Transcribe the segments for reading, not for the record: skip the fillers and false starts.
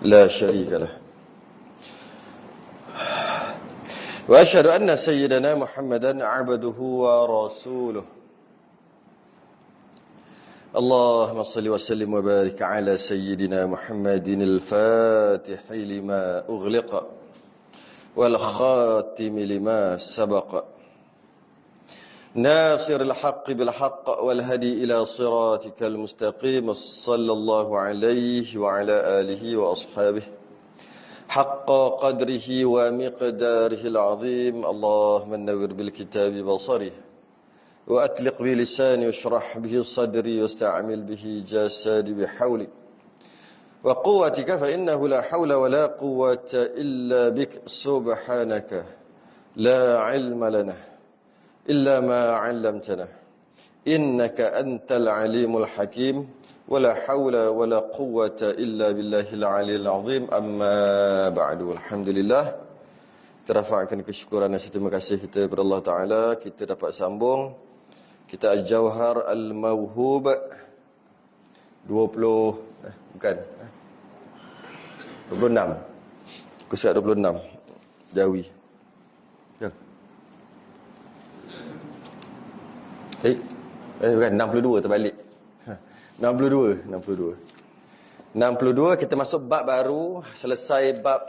لا شريك له وأشهد أن سيدنا محمدا عبده ورسوله اللهم صل وسلم وبارك على سيدنا محمد الفاتح لما أغلق والخاتم لما سبق ناصر الحق بالحق والهدي إلى صراطك المستقيم صلى الله عليه وعلى آله وأصحابه حق قدره ومقداره العظيم اللهم نور بالكتاب بصري وأطلق بلساني واشرح به صدري واستعمل به جسدي بحولك وقوتك فإنه لا حول ولا قوة إلا بك سبحانك لا علم لنا إلا ما علمتنا إنك أنت العليم الحكيم ولا حول ولا قوة إلا بالله العلي العظيم أما بعد الحمد لله kita rafa'kan kesyukuran dan terima kasih kita kepada Allah Ta'ala. Kita dapat sambung kita Al-Jawhar Al-Mawhub 26 Kusiat 26 Jawi bukan 62 terbalik 62 kita masuk bab baru. Selesai bab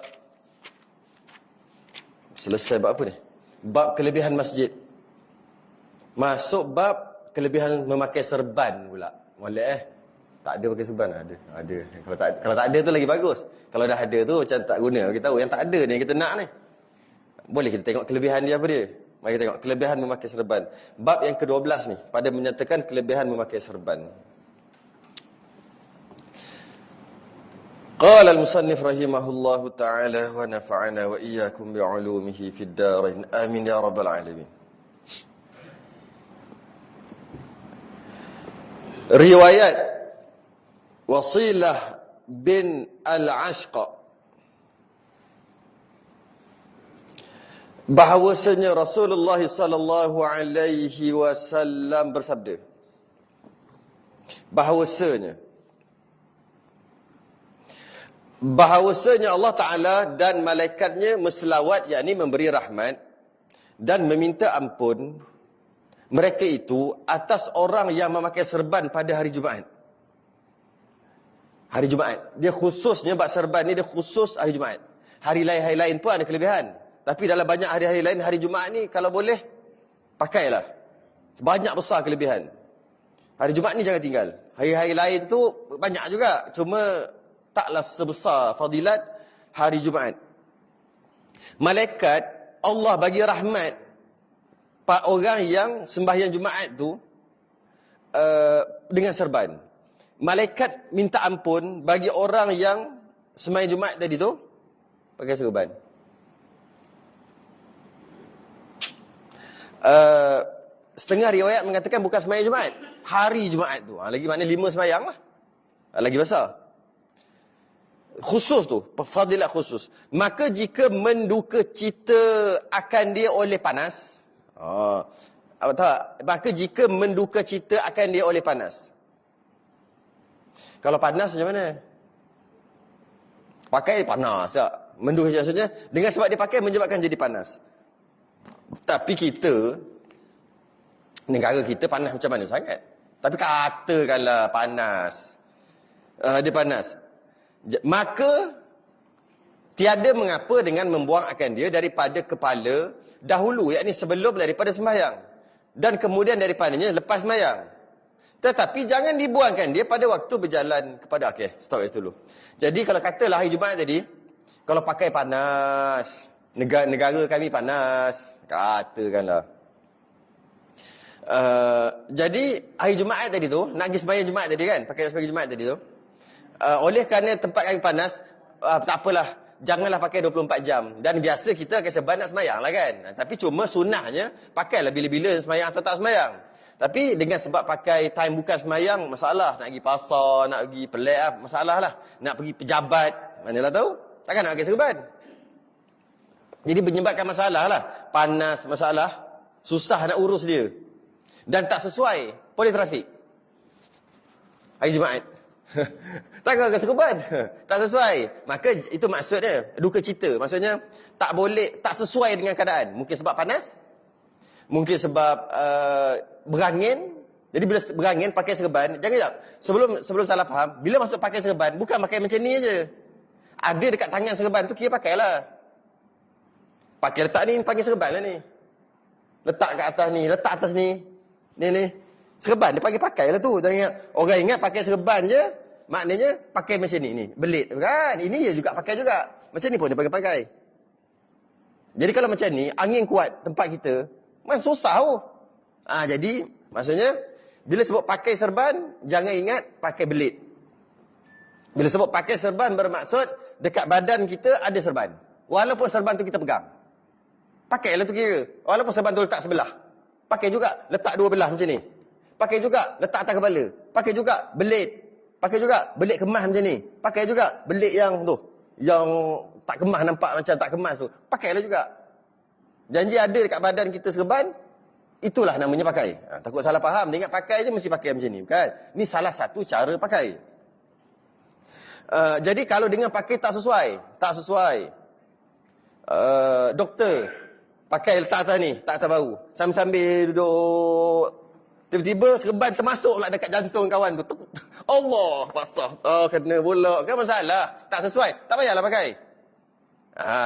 apa ni? Bab kelebihan masjid. Masuk bab kelebihan memakai serban pula. Molek tak ada pakai serban. Ada. Kalau tak ada tu lagi bagus. Kalau dah ada tu macam tak guna. Kita tahu yang tak ada ni yang kita nak ni. Boleh kita tengok kelebihan dia apa dia. Mari kita tengok kelebihan memakai serban. Bab yang ke-12 ni pada menyatakan kelebihan memakai serban. Qala al-musannif rahimahullahu ta'ala wa nafa'ana wa iyyakum bi'ulumihi fid darain. Amin ya rabbal alamin. Riwayat Wasilah bin Al-Ashqa bahawasanya Rasulullah sallallahu alaihi wasallam bersabda, bahawasanya Allah Ta'ala dan malaikatnya berselawat, yakni memberi rahmat dan meminta ampun mereka itu atas orang yang memakai serban pada hari Jumaat. Hari Jumaat. Dia khususnya bab serban ni dia khusus hari Jumaat. Hari lain pun ada kelebihan. Tapi dalam banyak hari-hari lain, hari Jumaat ni kalau boleh pakailah. Banyak besar kelebihan. Hari Jumaat ni jangan tinggal. Hari-hari lain tu banyak juga. Cuma taklah sebesar fadilat hari Jumaat. Malaikat Allah bagi rahmat pada orang yang sembahyang Jumaat tu dengan serban. Malaikat minta ampun bagi orang yang sembahyang Jumaat tadi tu pakai serban. Setengah riwayat mengatakan bukan sembahyang Jumaat, hari Jumaat tu. Lagi mana 5 sembahyang lah. Lagi besar. Khusus tu, fadilat khusus. Maka jika menduka cita akan dia oleh panas, maka jika menduka cita akan dia oleh panas. Kalau panas macam mana? Pakai panas tak? Menduka cita maksudnya dengan sebab dia pakai menyebabkan jadi panas. Tapi kita, negara kita panas macam mana sangat. Tapi katakanlah panas, dia panas, maka tiada mengapa dengan membuang akan dia daripada kepala dahulu, yakni sebelum daripada sembahyang, dan kemudian daripadanya lepas sembahyang. Tetapi jangan dibuangkan dia pada waktu berjalan kepada stop itu dulu. Jadi kalau katalah hari Jumaat tadi, kalau pakai panas, negara kami panas, katakanlah. Jadi hari Jumaat tadi tu, nak pergi sembahyang Jumaat tadi kan, pakai sebagai Jumaat tadi tu, oleh kerana tempat kami panas, tak apalah, janganlah pakai 24 jam. Dan biasa kita akan serban nak sembahyang lah kan. Tapi cuma sunnahnya, pakailah bila-bila sembahyang atau tak sembahyang. Tapi dengan sebab pakai time bukan sembahyang, masalah. Nak pergi pasar, nak pergi pelik, masalah lah. Nak pergi pejabat, manalah tahu, takkan nak pakai serban. Jadi menyebabkan masalah lah. Panas, masalah, susah nak urus dia. Dan tak sesuai politrafik hari Jumaat. Tak pakai serban. Tak sesuai. Maka itu maksudnya, duka cita. Maksudnya, tak boleh, tak sesuai dengan keadaan. Mungkin sebab panas. Mungkin sebab berangin. Jadi bila berangin pakai serban, jangan sebelum salah faham, bila masuk pakai serban, bukan pakai macam ni aja. Ada dekat tangan serban tu, kira pakailah. Pakai letak ni, panggil serban lah ni. Letak kat atas ni, letak atas ni. Ni. Serban, dia panggil pakai lah tu. Jangan orang ingat pakai serban je, maknanya pakai macam ni. Belit. Kan? Ini je juga pakai juga. Macam ni pun dia panggil pakai. Jadi kalau macam ni, angin kuat tempat kita, memang susah tu. Jadi, maksudnya, bila sebut pakai serban, jangan ingat pakai belit. Bila sebut pakai serban bermaksud dekat badan kita ada serban. Walaupun serban tu kita pegang. Pakailah tu kira. Walaupun serban tu letak sebelah. Pakai juga letak dua belah macam ni. Pakai juga letak atas kepala. Pakai juga belit. Pakai juga belit kemas macam ni. Pakai juga belit yang tu. Yang tak kemas, nampak macam tak kemas tu. Pakailah juga. Janji ada dekat badan kita serban. Itulah namanya pakai. Takut salah faham. Dia ingat pakai je mesti pakai macam ni. Bukan? Ni salah satu cara pakai. Jadi kalau dengan pakai tak sesuai. Doktor pakai letak atas ni, tak atas bahu. Sambil-sambil duduk. Tiba-tiba serban termasuk lah dekat jantung kawan tu. Allah, basah. Kena pula. Kan masalah. Tak sesuai. Tak payahlah pakai.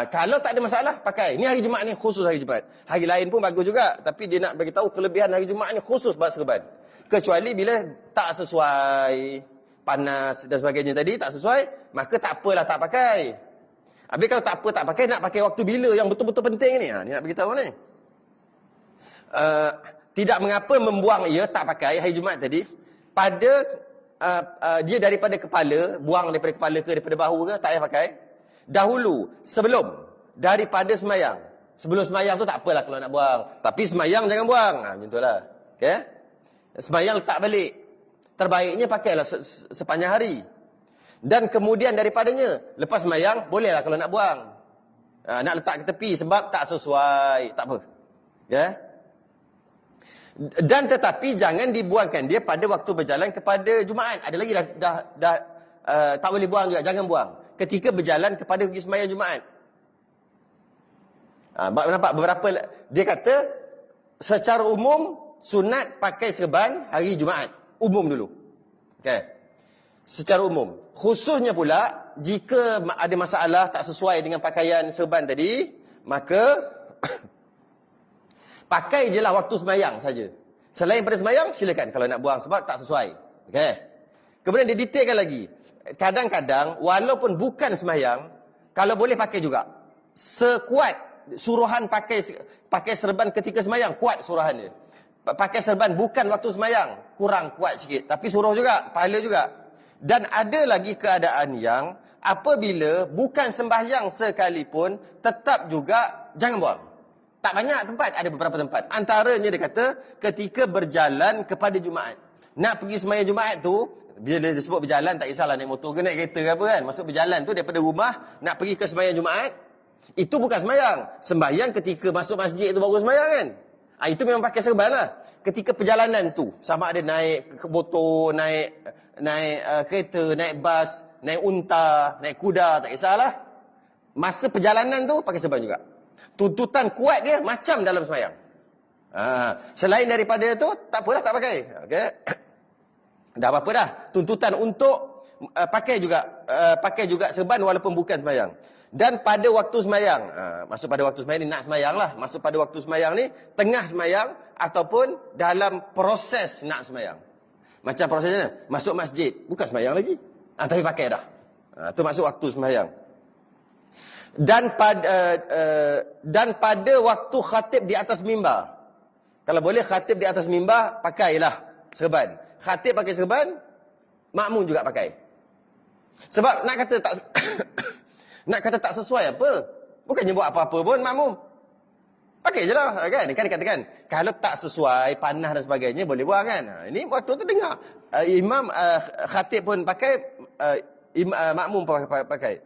Kalau tak ada masalah, pakai. Ni hari Jumaat ni khusus hari Jumaat. Hari lain pun bagus juga. Tapi dia nak bagi tahu kelebihan hari Jumaat ni khusus buat serban. Kecuali bila tak sesuai, panas dan sebagainya tadi, tak sesuai, maka tak apalah tak pakai. Habis kalau tak apa tak pakai, nak pakai waktu bila yang betul-betul penting ni. Ni nak bagi tahu ni. Tidak mengapa membuang ia, tak pakai hari Jumaat tadi. Pada dia daripada kepala, buang daripada kepala ke daripada bahu ke, tak payah pakai. Dahulu, sebelum, daripada semayang. Sebelum semayang tu tak apalah kalau nak buang. Tapi semayang jangan buang. Macam tu lah. Okay? Semayang letak balik. Terbaiknya pakailah sepanjang hari. Dan kemudian daripadanya, lepas semayang, bolehlah kalau nak buang. Nak letak ke tepi sebab tak sesuai. Tak apa. Okay? Dan tetapi jangan dibuangkan dia pada waktu berjalan kepada Jumaat. Ada lagi dah tak boleh buang juga. Jangan buang. Ketika berjalan kepada pergi sembahyang Jumaat. Nampak beberapa, dia kata secara umum sunat pakai serban hari Jumaat. Umum dulu. Okay. Secara umum. Khususnya pula, jika ada masalah tak sesuai dengan pakaian serban tadi, maka pakai je lah waktu sembahyang saja. Selain daripada sembahyang, silakan kalau nak buang sebab tak sesuai. Okay. Kemudian dia detailkan lagi. Kadang-kadang, walaupun bukan sembahyang, kalau boleh pakai juga. Sekuat suruhan pakai serban ketika sembahyang, kuat suruhan dia. Pakai serban bukan waktu sembahyang, kurang kuat sikit. Tapi suruh juga, pahala juga. Dan ada lagi keadaan yang, apabila bukan sembahyang sekalipun, tetap juga jangan buang. Tak banyak tempat, ada beberapa tempat. Antaranya dia kata, ketika berjalan kepada Jumaat. Nak pergi sembahyang Jumaat tu, bila dia sebut berjalan, tak kisahlah naik motor ke naik kereta ke apa kan. Maksud berjalan tu daripada rumah, nak pergi ke sembahyang Jumaat, itu bukan sembahyang. Sembahyang ketika masuk masjid tu baru sembahyang kan. Itu memang pakai serban lah. Ketika perjalanan tu, sama ada naik motor, naik kereta, naik bas, naik unta, naik kuda, tak kisahlah. Masa perjalanan tu, pakai serban juga. Tuntutan kuat dia macam dalam sembahyang. Selain daripada tu, tak apalah tak pakai. Okay. Dah apa-apa dah. Tuntutan untuk pakai juga serban walaupun bukan sembahyang. Dan pada waktu sembahyang, masuk pada waktu sembahyang ni nak sembahyang lah. Masuk pada waktu sembahyang ni, tengah sembahyang ataupun dalam proses nak sembahyang. Macam prosesnya, masuk masjid, bukan sembahyang lagi. Tapi pakai dah. Tu masuk waktu sembahyang. Dan pada waktu khatib di atas mimbar. Kalau boleh khatib di atas mimbar, pakailah serban. Khatib pakai serban, makmum juga pakai. Sebab nak kata tak nak kata tak sesuai apa? Bukannya buat apa-apa pun makmum. Pakai je lah kan. Kan dikatakan kalau tak sesuai, panas dan sebagainya boleh buang kan. Ini waktu tu dengar imam khatib pun pakai, makmum pun pakai.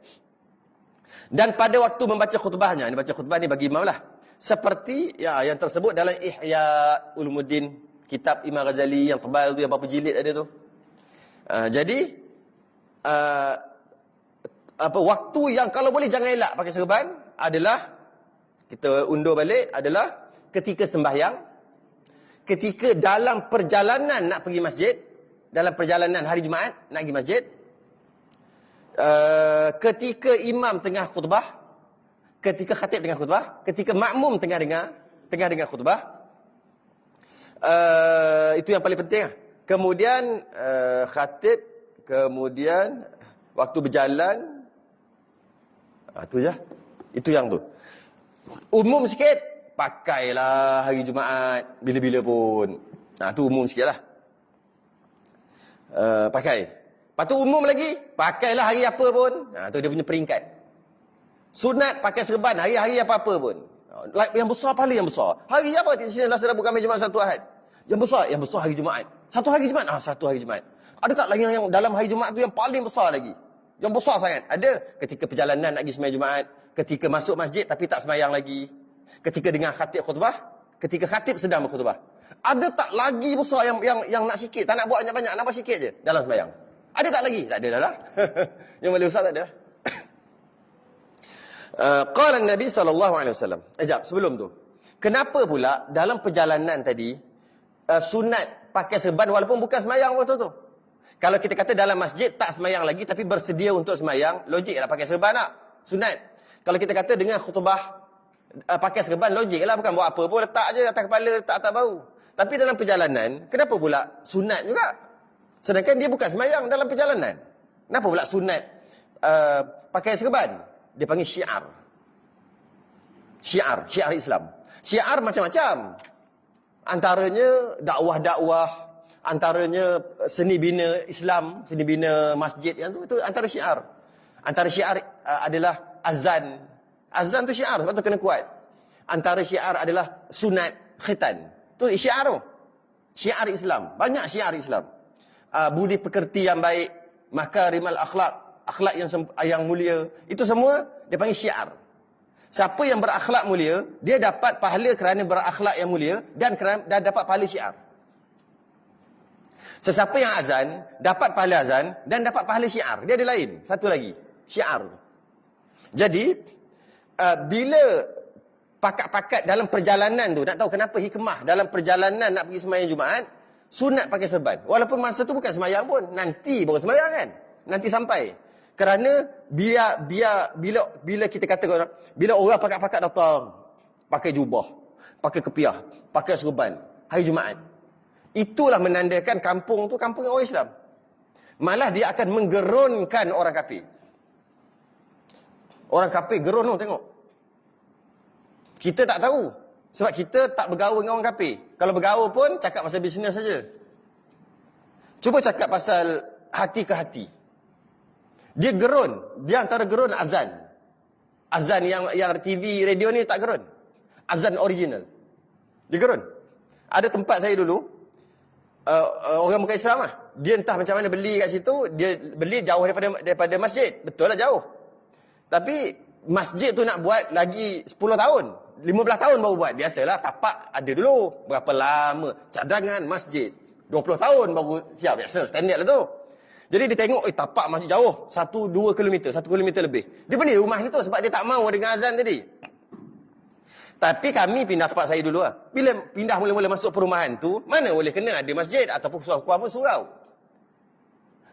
Dan pada waktu membaca khutbahnya, ini baca khutbah ni bagi imam lah. Seperti yang tersebut dalam Ihya Ulumuddin, kitab Imam Ghazali yang tebal tu, yang berapa jilid ada tu. Jadi waktu yang kalau boleh jangan elak pakai serban adalah, kita undur balik, adalah ketika sembahyang, ketika dalam perjalanan nak pergi masjid, dalam perjalanan hari Jumaat nak pergi masjid, ketika imam tengah khutbah, ketika khatib tengah khutbah, ketika makmum tengah dengar khutbah. Itu yang paling penting lah. Kemudian khatib, kemudian waktu berjalan, itu je. Itu yang tu. Umum sikit, pakailah hari Jumaat bila-bila pun. Tu umum sikit lah. Pakai. Lepas tu umum lagi, pakailah hari apa pun. Tu dia punya peringkat. Sunat pakai serban hari-hari apa-apa pun. Yang besar pahala yang besar. Hari apa di sini lah Rabu, Khamis, Jumaat, Sabtu, Ahad. Yang besar hari Jumaat. Satu hari Jumaat. Satu hari Jumaat. Ada tak lagi yang dalam hari Jumaat tu yang paling besar lagi? Yang besar sangat. Ada ketika perjalanan nak pergi sembahyang Jumaat, ketika masuk masjid tapi tak sembahyang lagi, ketika dengar khatib khutbah, ketika khatib sedang berkhutbah. Ada tak lagi besar yang nak sikit, tak nak buat banyak-banyak, nak buat sikit je dalam sembahyang? Ada tak lagi? Tak ada dah lah. Yang paling besar tak ada. Qala Nabi SAW. Sebelum tu, kenapa pula dalam perjalanan tadi sunat pakai serban walaupun bukan sembahyang waktu tu? Kalau kita kata dalam masjid tak sembahyang lagi tapi bersedia untuk sembahyang, logiklah pakai serban tak? Sunat. Kalau kita kata dengan khutbah pakai serban, logiklah, bukan buat apa pun, letak je atas kepala, letak atas bahu. Tapi dalam perjalanan, kenapa pula sunat juga? Sedangkan dia bukan sembahyang dalam perjalanan. Kenapa pula sunat pakai serban? Dia panggil syiar. Syiar Islam. Syiar macam-macam. Antaranya dakwah-dakwah, antaranya seni bina Islam, seni bina masjid, yang tu itu antara syiar. Antara syiar adalah azan. Azan tu syiar, sebab tu kena kuat. Antara syiar adalah sunat khitan. Tu syiar tu. Syiar Islam. Banyak syiar Islam. Budi pekerti yang baik, makarimal akhlak, akhlak yang mulia. Itu semua dia panggil syiar. Siapa yang berakhlak mulia, dia dapat pahala kerana berakhlak yang mulia dan dapat pahala syiar. Sesiapa yang azan, dapat pahala azan dan dapat pahala syiar. Dia ada lain. Satu lagi. Syiar. Jadi, bila pakat-pakat dalam perjalanan tu, nak tahu kenapa hikmah dalam perjalanan nak pergi sembahyang Jumaat, sunat pakai serban. Walaupun masa tu bukan sembahyang pun. Nanti baru sembahyang kan. Nanti sampai. Kerana bila kita kata, bila orang pakat-pakat datang, pakai jubah, pakai kepiah, pakai serban, hari Jumaat, itulah menandakan kampung tu kampung orang Islam. Malah dia akan menggerunkan orang kafir. Orang kafir gerun tu, tengok. Kita tak tahu. Sebab kita tak bergaul dengan orang kafir. Kalau bergaul pun cakap pasal bisnes saja. Cuba cakap pasal hati ke hati. Dia gerun. Dia antara gerun azan. Azan yang TV, radio ni tak gerun. Azan original. Dia gerun. Ada tempat saya dulu, orang bukan Islam lah. Dia entah macam mana beli kat situ, dia beli jauh daripada masjid. Betul lah jauh. Tapi masjid tu nak buat lagi 10 tahun. 15 tahun baru buat. Biasalah tapak ada dulu. Berapa lama. Cadangan masjid. 20 tahun baru siap. Biasa, standard lah tu. Jadi dia tengok, tapak masjid jauh. 1-2 kilometer, 1 kilometer lebih. Dia beli rumah situ sebab dia tak mahu dengan azan tadi. Tapi kami pindah tempat saya dulu lah. Bila pindah mula-mula masuk perumahan tu, mana boleh kena ada masjid ataupun kurang pun surau.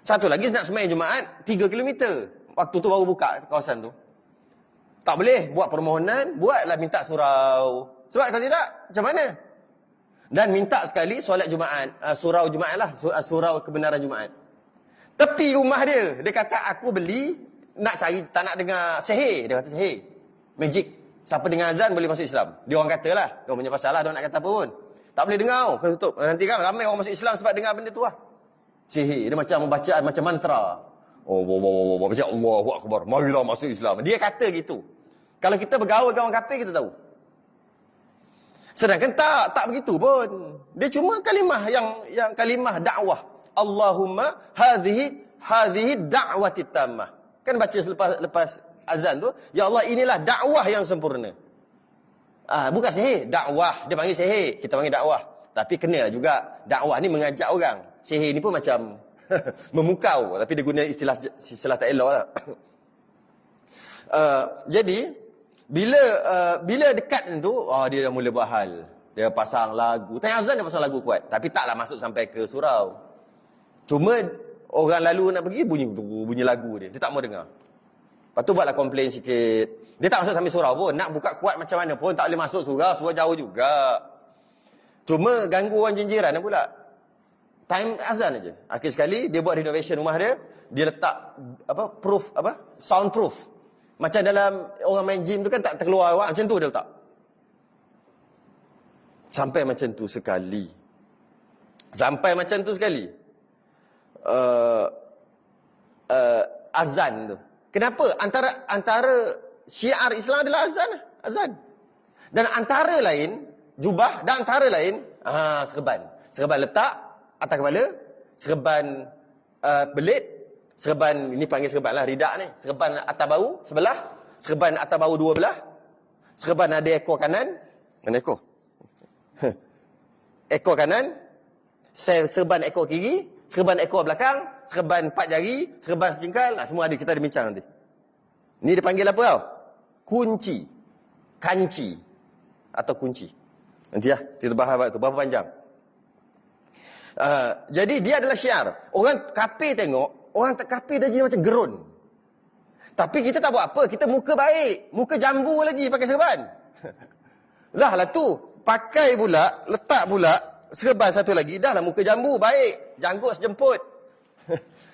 Satu lagi nak sembahyang Jumaat 3 kilometer. Waktu tu baru buka kawasan tu. Tak boleh buat permohonan, buatlah minta surau. Sebab kalau tidak, macam mana? Dan minta sekali solat Jumaat, surau Jumaat lah, surau kebenaran Jumaat. Tepi rumah dia, dia kata aku beli, nak cari, tak nak dengar sihir. Dia kata sihir, magic. Siapa dengar azan boleh masuk Islam. Dia orang kata lah, dia punya pasal lah, dia nak kata apa pun. Tak boleh dengar, kena tutup. Nanti kan ramai orang masuk Islam sebab dengar benda tu lah. Sihir, dia macam membacaan, macam mantra. Baca Allahu Akbar, marilah masuk Islam. Dia kata gitu. Kalau kita bergaul dengan orang kafir, kita tahu. Sedangkan tak begitu pun. Dia cuma kalimah yang kalimah dakwah. Allahumma hadhihi da'wati tammah. Kan baca lepas azan tu, ya Allah inilah dakwah yang sempurna. Bukan sihir, dakwah. Dia panggil sihir, kita panggil dakwah. Tapi kena juga dakwah ni mengajak orang. Sihir ni pun macam Memukau, tapi dia guna istilah tak elok lah. Jadi bila dekat tu, dia dah mula buat hal. Dia pasang lagu. Tanya azan dia pasang lagu kuat, tapi taklah masuk sampai ke surau. Cuma orang lalu nak pergi bunyi lagu dia. Dia tak mau dengar. Lepas tu buatlah komplain sikit. Dia tak masuk sampai surau pun. Nak buka kuat macam mana pun tak boleh masuk surau. Surau jauh juga. Cuma ganggu orang jiran pula. Time azan aja. Akhir sekali dia buat renovation rumah dia. Dia letak soundproof. Macam dalam orang main gym tu kan tak terkeluar awak. Macam tu dia letak. Sampai macam tu sekali. Azan tu. Kenapa? Antara syiar Islam adalah azan. Dan antara lain jubah dan antara lain serban. Serban letak atas kepala, serban belit, serban ini panggil serban lah, ridak ni. Serban atas bahu sebelah, serban atas bahu dua belah. Serban ada ekor kanan, mana ekor? Ekor kanan, serban ekor kiri, serban ekor belakang, serban 4 jari, serban sejengkal, semua ada, kita ada bincang nanti. Ni dia panggil apa tau? Kunci. Kanci. Atau kunci. Nanti lah, kita bahas tu. Berapa panjang? Jadi dia adalah syiar. Orang kafir tengok, orang tak kafir dah jadi macam gerun. Tapi kita tak buat apa, kita muka baik. Muka jambu lagi pakai serban. Lah tu, pakai pula, letak pula serban satu lagi, dah lah muka jambu, baik. Janggut sejemput.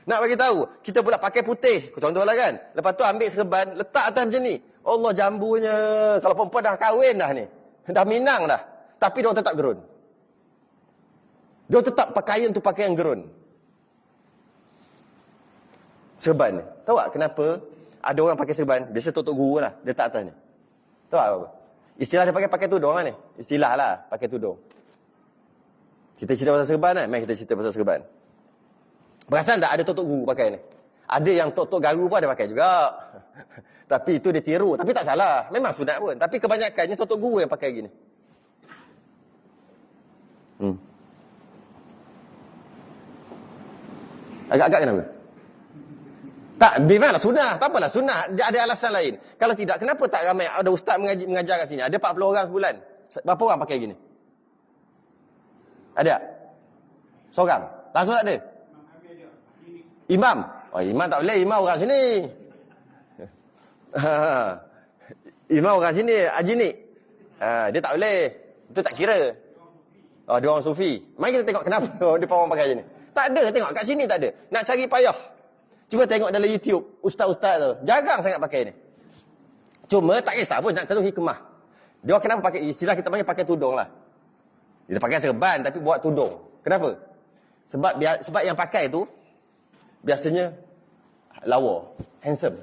Nak bagi tahu, kita pula pakai putih. Contohlah kan. Lepas tu ambil serban, letak atas macam ni. Allah jambunya. Kalau perempuan dah kahwin dah ni. Dah minang dah. Tapi dia tetap gerun. Dia tetap pakaian tu pakaian gerun. Serban ni. Tahu tak kenapa ada orang pakai serban? Biasa tok guru lah. Dia tak atas ni. Tahu tak apa? Istilah dia pakai tudung lah ni. Istilah lah pakai tudung. Kita cerita pasal serban kan? Mari kita cerita pasal serban. Perasan tak ada tok guru pakai ni? Ada yang tok garu pun ada pakai juga. Tapi itu dia tiru. Tapi tak salah. Memang sunat pun. Tapi kebanyakannya tok guru yang pakai gini. Agak-agak kenapa? Tak, memanglah sunnah. Tak apalah sunnah. Dia ada alasan lain. Kalau tidak, kenapa tak ramai ada ustaz mengajar kat sini? Ada 40 orang sebulan. Berapa orang pakai gini? Ada? Seorang? Langsung tak ada? Imam? Imam tak boleh. Imam orang sini. Imam orang sini. Haji ni. Dia tak boleh. Itu tak kira. Dia orang sufi. Mari kita tengok kenapa dia orang pakai macam ni. Tak ada. Tengok kat sini tak ada. Nak cari payah. Cuba tengok dalam YouTube. Ustaz-ustaz tu. Jarang sangat pakai ni. Cuma tak kisah pun. Nak tahu hikmah. Dia kenapa pakai istilah kita panggil pakai tudung lah. Dia pakai serban tapi buat tudung. Kenapa? Sebab yang pakai tu biasanya lawa, handsome.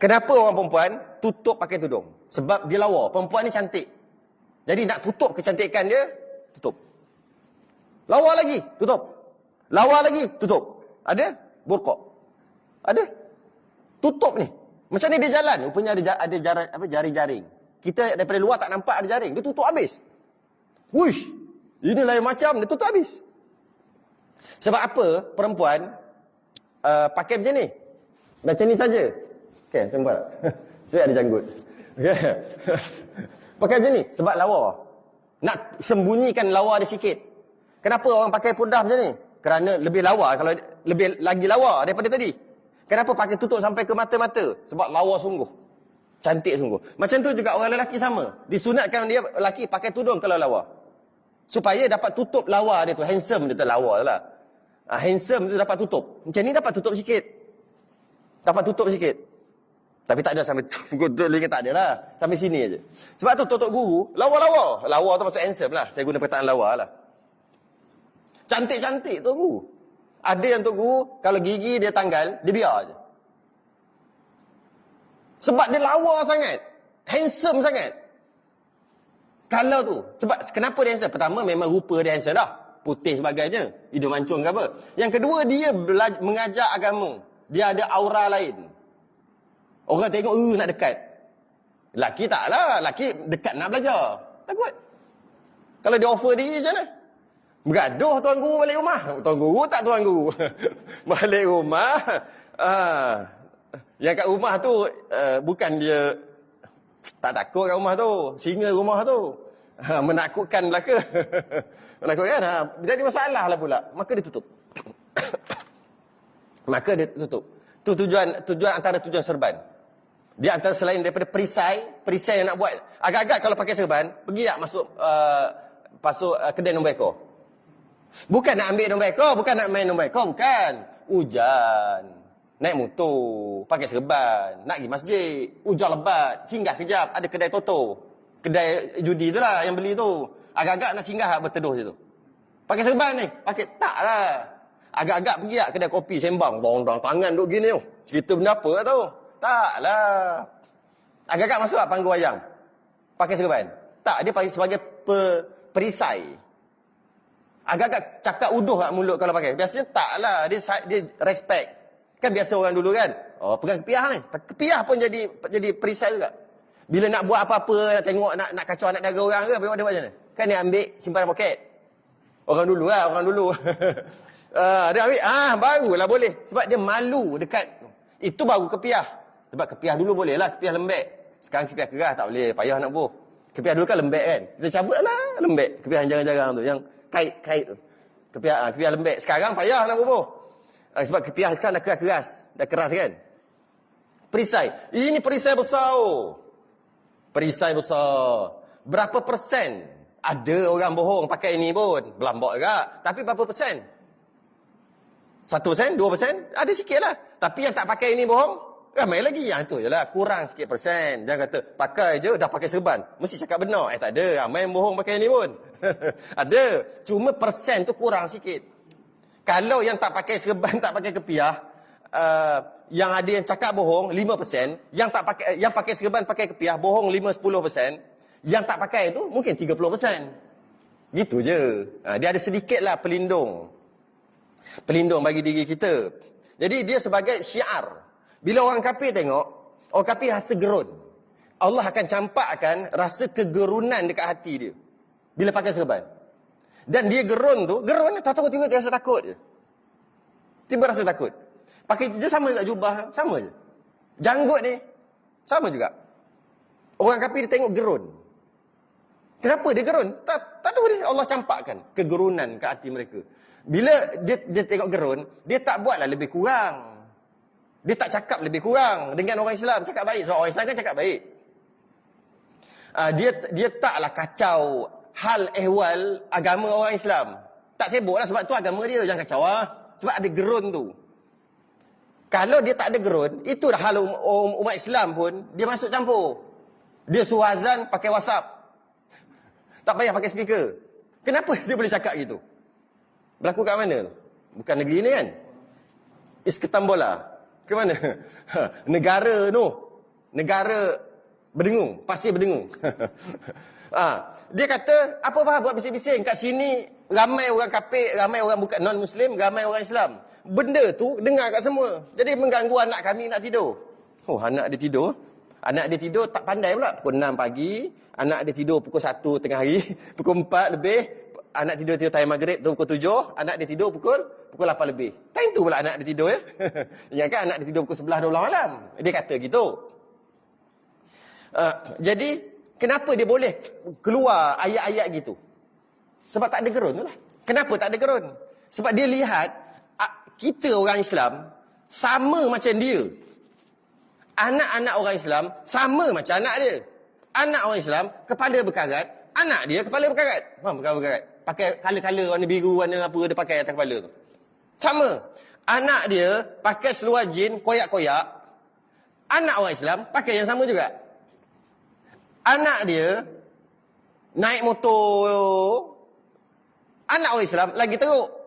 Kenapa orang perempuan tutup pakai tudung? Sebab dia lawa. Perempuan ni cantik. Jadi nak tutup kecantikan dia, tutup. Lawa lagi, tutup. Lawa lagi, tutup. Ada? Burqa. Ada? Tutup ni. Macam ni dia jalan. Rupanya ada jari-jaring. Kita daripada luar tak nampak ada jaring. Dia tutup habis. Wuish. Ini lain macam. Dia tutup habis. Sebab apa perempuan pakai macam ni? Macam ni saja. Okay, macam mana? Saya ada janggut. Okay. Pakai macam ni. Sebab lawa. Nak sembunyikan lawa dia sikit. Kenapa orang pakai purdah macam ni? Kerana lebih lawa. Kalau lebih lagi lawa daripada tadi. Kenapa pakai tutup sampai ke mata-mata? Sebab lawa sungguh. Cantik sungguh. Macam tu juga orang lelaki sama. Disunatkan dia lelaki pakai tudung kalau lawa. Supaya dapat tutup lawa dia tu. Handsome dia tu lawa lah. Handsome tu dapat tutup. Macam ni dapat tutup sikit. Dapat tutup sikit. Tapi tak ada sampai telinga tak ada lah. Sampai sini aja. Sebab tu Tok Guru, lawa-lawa. Lawa tu maksud handsome lah. Saya guna perkataan lawa lah. Cantik-cantik Tok Guru. Ada yang Tok Guru, kalau gigi dia tanggal, dia biar je. Sebab dia lawa sangat. Handsome sangat. Kalau tu. Sebab kenapa dia handsome? Pertama, memang rupa dia handsome dah. Putih sebagainya. Hidung mancung ke apa. Yang kedua, dia mengajar agama. Dia ada aura lain. Orang tengok, nak dekat. Laki tak lah. Laki dekat nak belajar. Takut. Kalau dia offer diri macam mana? Bergaduh tuan guru balik rumah. Tuan guru tak tuan guru. Balik rumah. Yang kat rumah tu bukan dia tak takut kat rumah tu. Singa rumah tu. Menakutkan belaka. Menakutkan. Jadi masalah lah pula. Maka dia tutup. Maka dia tutup. Tu tujuan antara tujuan serban. Dia antara selain daripada perisai yang nak buat. Agak-agak kalau pakai serban, pergi tak masuk kedai nombor ekor. Bukan nak ambil nombor ekor, bukan nak main nombor ekor, bukan. Hujan, naik motor, pakai serban, nak pergi masjid, hujan lebat, singgah kejap, ada kedai toto. Kedai judi tu lah yang beli tu. Agak-agak nak singgah berteduh je tu. Pakai serban ni, pakai tak lah. Agak-agak pergi tak kedai kopi, sembang, tangan duk gini tu. Cerita benda apa tak tahu. Taklah. Agak-agak masuk tak panggung wayang? Pakai serban? Tak, dia pakai sebagai perisai. Agak-agak cakap uduh kat mulut kalau pakai. Biasanya taklah, dia respect. Kan biasa orang dulu kan, pegang kepiah ni. Kepiah pun jadi perisai juga. Bila nak buat apa-apa, nak tengok, nak kacau anak daga orang ke, dia buat macam mana? Kan dia ambil simpanan poket. Orang dulu. Dia ambil, barulah boleh. Sebab dia malu dekat, itu baru kepiah. Sebab kepiah dulu boleh lah, kepiah lembek. Sekarang kepiah keras tak boleh, payah nak buh. Kepiah dulu kan lembek kan. Kita cabut lah lembek. Kepiah yang jarang-jarang tu, yang kait tu. Kepiah lembek. Sekarang payah nak buh. Sebab kepiah kan dah keras. Dah keras kan. Perisai. Ini perisai besar. Perisai besar. Berapa persen? Ada orang bohong pakai ini pun. Berlambak juga. Tapi berapa persen? 1%? 2%? Ada sikit lah. Tapi yang tak pakai ini bohong, ramai lagi. Yang tu je lah. Kurang sikit persen. Jangan kata, pakai je, dah pakai serban. Mesti cakap benar. Tak ada. Ramai yang bohong pakai ini pun. Ada. Cuma persen tu kurang sikit. Kalau yang tak pakai serban, tak pakai kepiah, yang ada yang cakap bohong, 5%. Yang pakai serban, pakai kepiah, bohong 5-10%. Yang tak pakai tu, mungkin 30%. Gitu je. Dia ada sedikit lah pelindung bagi diri kita. Jadi dia sebagai syiar. Bila orang kafir tengok, orang kafir rasa gerun. Allah akan campakkan rasa kegerunan dekat hati dia bila pakai serban. Dan dia gerun tak tahu tiba dia rasa takut je. Tiba rasa takut. Pakai dia sama juga jubah, sama je. Janggut ni sama juga. Orang kafir dia tengok gerun. Kenapa dia gerun? Tak tahu dia. Allah campakkan kegerunan ke hati mereka. Bila dia tengok gerun, dia tak buatlah lebih kurang. Dia tak cakap lebih kurang dengan orang Islam. Cakap baik. Sebab orang Islam kan cakap baik. Dia taklah kacau hal ehwal agama orang Islam. Tak sibuk lah sebab tu agama dia. Jangan kacau lah. Sebab ada gerun tu. Kalau dia tak ada gerun, itulah hal umat Islam pun, dia masuk campur. Dia suruh azan pakai WhatsApp. Tak payah pakai speaker. Kenapa dia boleh cakap gitu? Berlaku kat mana? Bukan negeri ni kan? Isketambola. Ke mana? Negara tu. Negara berdengung. Pasir berdengung. Dia kata, apa-apa buat bising-bising. Kat sini, ramai orang kafir, ramai orang bukan non-Muslim, ramai orang Islam. Benda tu, dengar kat semua. Jadi mengganggu anak kami nak tidur. Anak dia tidur. Anak dia tidur tak pandai pula. Pukul 6 pagi. Anak dia tidur pukul 1 tengah hari. Pukul 4 lebih. Anak tidur time maghrib tu pukul 7. Anak dia tidur pukul 8 lebih. Time tu pula anak dia tidur ya. Ingatkan anak dia tidur pukul 11-12 malam. Dia kata gitu. Jadi, kenapa dia boleh keluar ayat-ayat gitu? Sebab tak ada gerun tu lah. Kenapa tak ada gerun? Sebab dia lihat, kita orang Islam, sama macam dia. Anak-anak orang Islam, sama macam anak dia. Anak orang Islam, kepala berkarat. Anak dia, kepala berkarat. Faham kepala berkarat? Pakai color-color, warna biru, warna apa dia pakai atas kepala tu. Sama. Anak dia, pakai seluar jin, koyak-koyak. Anak orang Islam, pakai yang sama juga. Anak dia naik motor. Anak orang Islam lagi teruk.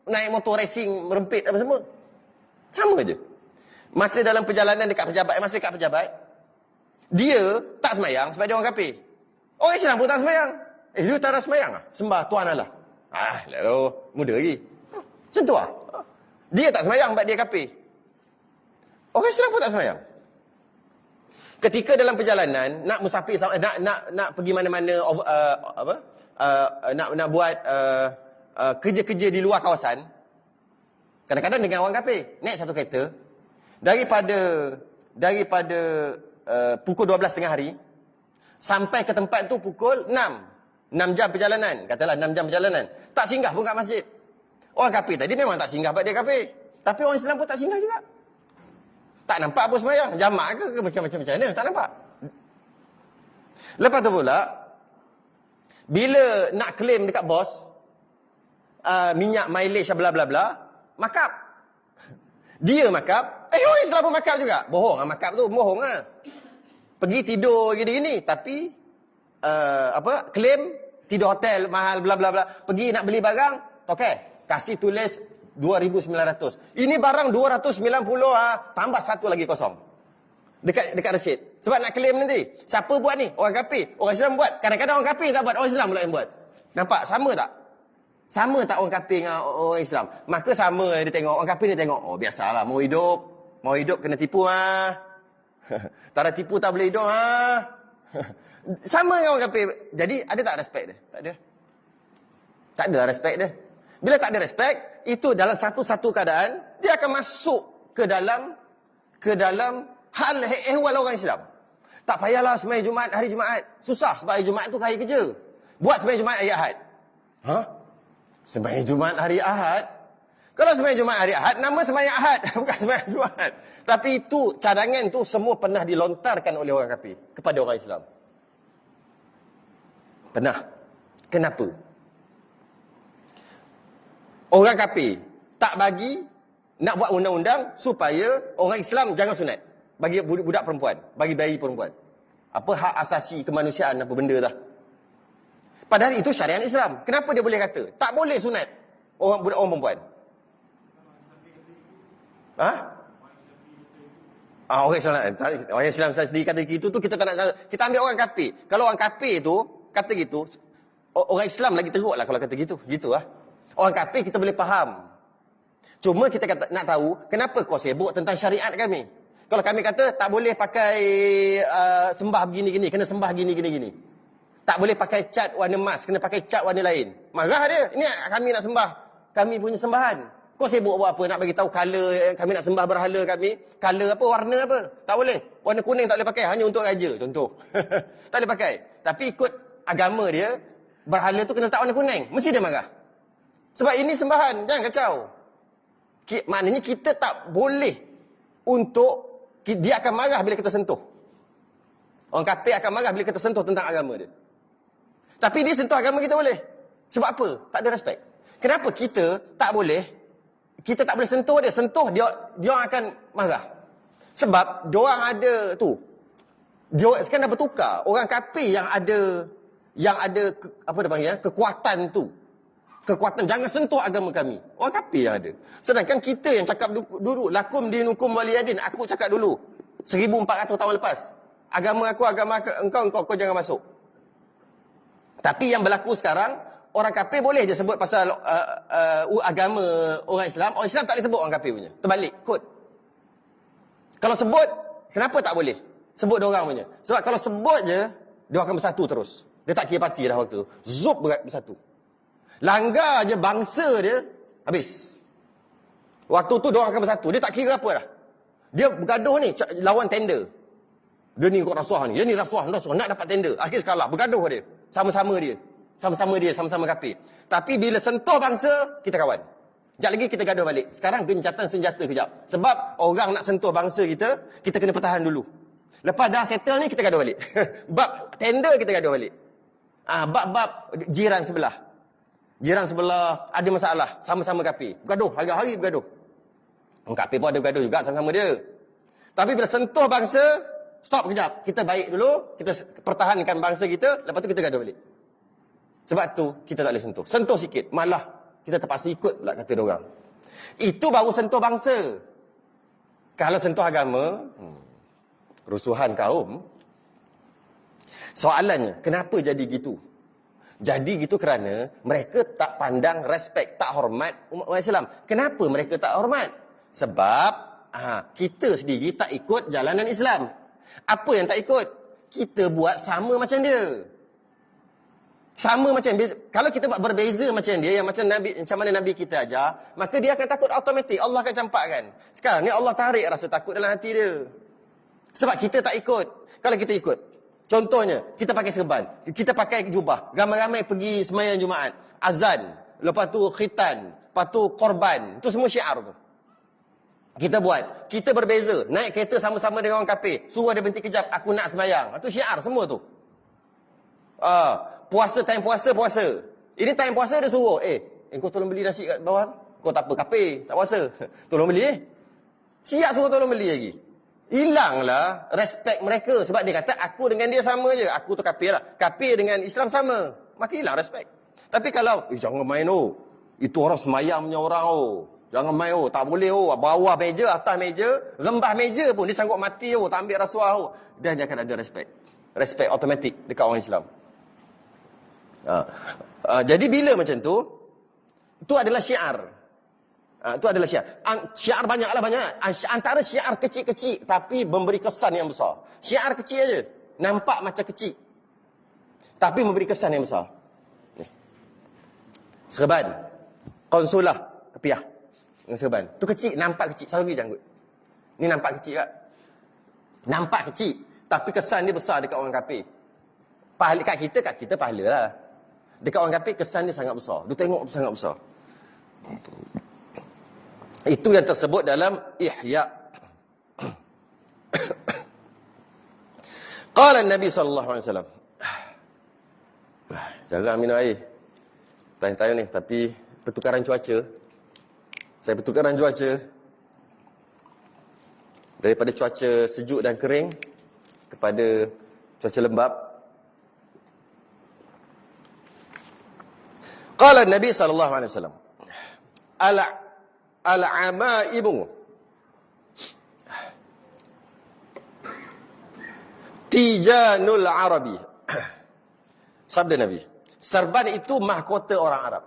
Naik motor racing merempit apa semua. Sama je. Masa dalam perjalanan dekat pejabat, dia tak semayang sebab dia orang kafir. Orang Islam pun tak semayang. Dia tak ada semayang ah. Sembah Tuhan Allah. Lalu muda lagi. Macam tu ah. Dia tak semayang sebab dia kafir. Orang Islam pun tak semayang. Ketika dalam perjalanan nak musafir, nak pergi mana-mana nak buat kerja-kerja di luar kawasan, kadang-kadang dengan orang kafir, naik satu kereta, daripada pukul 12 tengah hari, sampai ke tempat tu pukul 6 jam perjalanan, katalah 6 jam perjalanan, tak singgah pun kat masjid. Orang kafir tadi memang tak singgah sebab dia kafir, tapi orang Islam pun tak singgah juga. Tak nampak apa sembahyang, jamak ke macam-macam mana, tak nampak. Lepas tu pula, bila nak claim dekat bos, minyak mileage bla bla bla, makap. Dia makap, orang Islam pun makap juga. Bohong lah makap tu, bohong lah. Pergi tidur gini-gini, tapi claim tidur hotel mahal bla bla bla. Pergi nak beli barang, okey, kasih tulis 2,900. Ini barang 290 tambah satu lagi kosong. Dekat resit. Sebab nak claim nanti. Siapa buat ni? Orang kafir. Orang Islam buat. Kadang-kadang orang kafir tak buat, orang Islam pula yang buat. Nampak? Sama tak? Sama tak orang kafir dengan orang Islam? Maka sama dia tengok. Orang kafir dia tengok, oh biasalah, mau hidup kena tipu ha. Tak ada tipu tak boleh hidup ha. Sama dengan orang kafir. Jadi ada tak respect dia? Tak ada. Tak ada respect dia. Bila tak ada respect, itu dalam satu-satu keadaan, dia akan masuk ke dalam hal ehwal orang Islam. Tak payahlah sembahyang Jumaat hari Jumaat. Susah sebab hari Jumaat tu hari kerja. Buat sembahyang Jumaat hari Ahad. Sembahyang Jumaat hari Ahad? Kalau sembahyang Jumaat hari Ahad, nama sembahyang Ahad, bukan sembahyang Jumaat. Tapi itu, cadangan tu semua pernah dilontarkan oleh orang kafir kepada orang Islam. Pernah. Kenapa? Orang kafir tak bagi nak buat undang-undang supaya orang Islam jangan sunat bagi budak perempuan, bagi bayi perempuan. Apa hak asasi kemanusiaan apa benda dah. Padahal itu syariat Islam. Kenapa dia boleh kata tak boleh sunat budak orang perempuan? Orang Islam sendiri kata gitu tu, kita tak nak. Kita ambil orang kafir. Kalau orang kafir tu kata gitu, orang Islam lagi teruk lah kalau kata gitu. Gitulah. Orang kafir kita boleh faham. Cuma kita nak tahu kenapa kau sibuk tentang syariat kami. Kalau kami kata tak boleh pakai sembah begini-gini, kena sembah gini-gini. Tak boleh pakai cat warna emas, kena pakai cat warna lain. Marah dia. Ini kami nak sembah kami punya sembahan. Kau sibuk buat apa? Nak bagi tahu color kami nak sembah berhala kami. Color apa? Warna apa? Tak boleh. Warna kuning tak boleh pakai, hanya untuk raja contoh. Tak boleh pakai. Tapi ikut agama dia, berhala tu kena letak warna kuning. Mesti dia marah. Sebab ini sembahan, jangan kacau. Maknanya kita tak boleh dia akan marah bila kita sentuh. Orang kafir akan marah bila kita sentuh tentang agama dia. Tapi dia sentuh agama kita boleh. Sebab apa? Tak ada respect. Kenapa kita tak boleh sentuh dia? Sentuh dia akan marah. Sebab diorang ada tu. Dia sekarang dah bertukar. Orang kafir yang ada apa dia panggil, kekuatan tu. Kekuatan jangan sentuh agama kami. Orang kafir yang ada. Sedangkan kita yang cakap dulu, lakum dinukum waliyadin, aku cakap dulu 1400 tahun lepas. Agama aku, engkau jangan masuk. Tapi yang berlaku sekarang, orang kafir boleh je sebut pasal agama orang Islam. Orang Islam tak boleh sebut orang kafir punya. Terbalik, kod. Kalau sebut, kenapa tak boleh sebut dia orang punya? Sebab kalau sebut je, dia akan bersatu terus. Dia tak kira parti dah waktu. Zup bersatu. Langgar je bangsa dia, habis. Waktu tu dia orang akan bersatu. Dia tak kira apa dah. Dia bergaduh ni, lawan tender. Dia ni kot rasuah ni. Dia ni rasuah. Nak dapat tender. Akhir kalah. Bergaduh dia. Sama-sama kafir. Tapi bila sentuh bangsa, kita kawan. Sekejap lagi kita gaduh balik. Sekarang gencatan senjata kejap. Sebab orang nak sentuh bangsa kita kena pertahan dulu. Lepas dah settle ni, kita gaduh balik. Bab tender kita gaduh balik. Bab jiran sebelah. Jiran sebelah ada masalah. Sama-sama kafir. Bergaduh. Hari-hari bergaduh. Orang kafir pun ada bergaduh juga sama-sama dia. Tapi bila sentuh bangsa, stop kejap. Kita baik dulu. Kita pertahankan bangsa kita. Lepas tu kita gaduh balik. Sebab tu kita tak boleh sentuh. Sentuh sikit. Malah kita terpaksa ikut pula kata diorang. Itu baru sentuh bangsa. Kalau sentuh agama, rusuhan kaum. Soalannya, kenapa jadi gitu? Jadi gitu kerana mereka tak pandang respect, tak hormat umat Islam. Kenapa mereka tak hormat? Sebab kita sendiri tak ikut jalanan Islam. Apa yang tak ikut? Kita buat sama macam dia. Sama macam kalau kita buat berbeza macam dia, yang macam mana Nabi kita ajar, maka dia akan takut automatik. Allah akan campakkan. Sekarang ni Allah tarik rasa takut dalam hati dia. Sebab kita tak ikut. Kalau kita ikut, contohnya, kita pakai serban, kita pakai jubah, ramai-ramai pergi sembahyang Jumaat, azan, lepas tu khitan, lepas tu korban, tu semua syiar tu. Kita buat, kita berbeza, naik kereta sama-sama dengan orang kafir, suruh dia berhenti kejap, aku nak sembahyang. Itu syiar semua tu. Puasa, time puasa. Ini time puasa dia suruh, kau tolong beli nasi kat bawah. Kau tak apa, kafir, tak puasa. Tolong beli Siap suruh tolong beli lagi. Hilanglah respect mereka. Sebab dia kata, aku dengan dia sama je. Aku tu kafir lah. Kafir dengan Islam sama. Maka hilang respect. Tapi kalau, jangan main itu orang semayang punya orang jangan main tak boleh bawah meja, atas meja, rembah meja pun dia sanggup mati tak ambil rasuah dan dia akan ada respect automatik dekat orang Islam. Jadi bila macam tu, itu adalah syiar. Itu adalah syiar. Syiar banyak. Antara syiar kecil-kecil tapi memberi kesan yang besar. Syiar kecil aja, nampak macam kecil, tapi memberi kesan yang besar. Serban, konsulah, kepiah dengan serban. Tu kecil, nampak kecil. Satu lagi janggut. Ni nampak kecil tak? Nampak kecil, tapi kesan dia besar dekat orang kafir. Pahala kat kita pahala lah. Dekat orang kafir kesan dia sangat besar. Dia tengok sangat besar. Itu yang tersebut dalam Ihya. Qala Nabi sallallahu alaihi wasallam. Jangan minum air. Tanya-tanya ni, tapi pertukaran cuaca. Saya pertukaran cuaca daripada cuaca sejuk dan kering kepada cuaca lembab. Qala Nabi sallallahu alaihi wasallam, al-amaimu tijanul arabi. Sabda Nabi, serban itu mahkota orang Arab.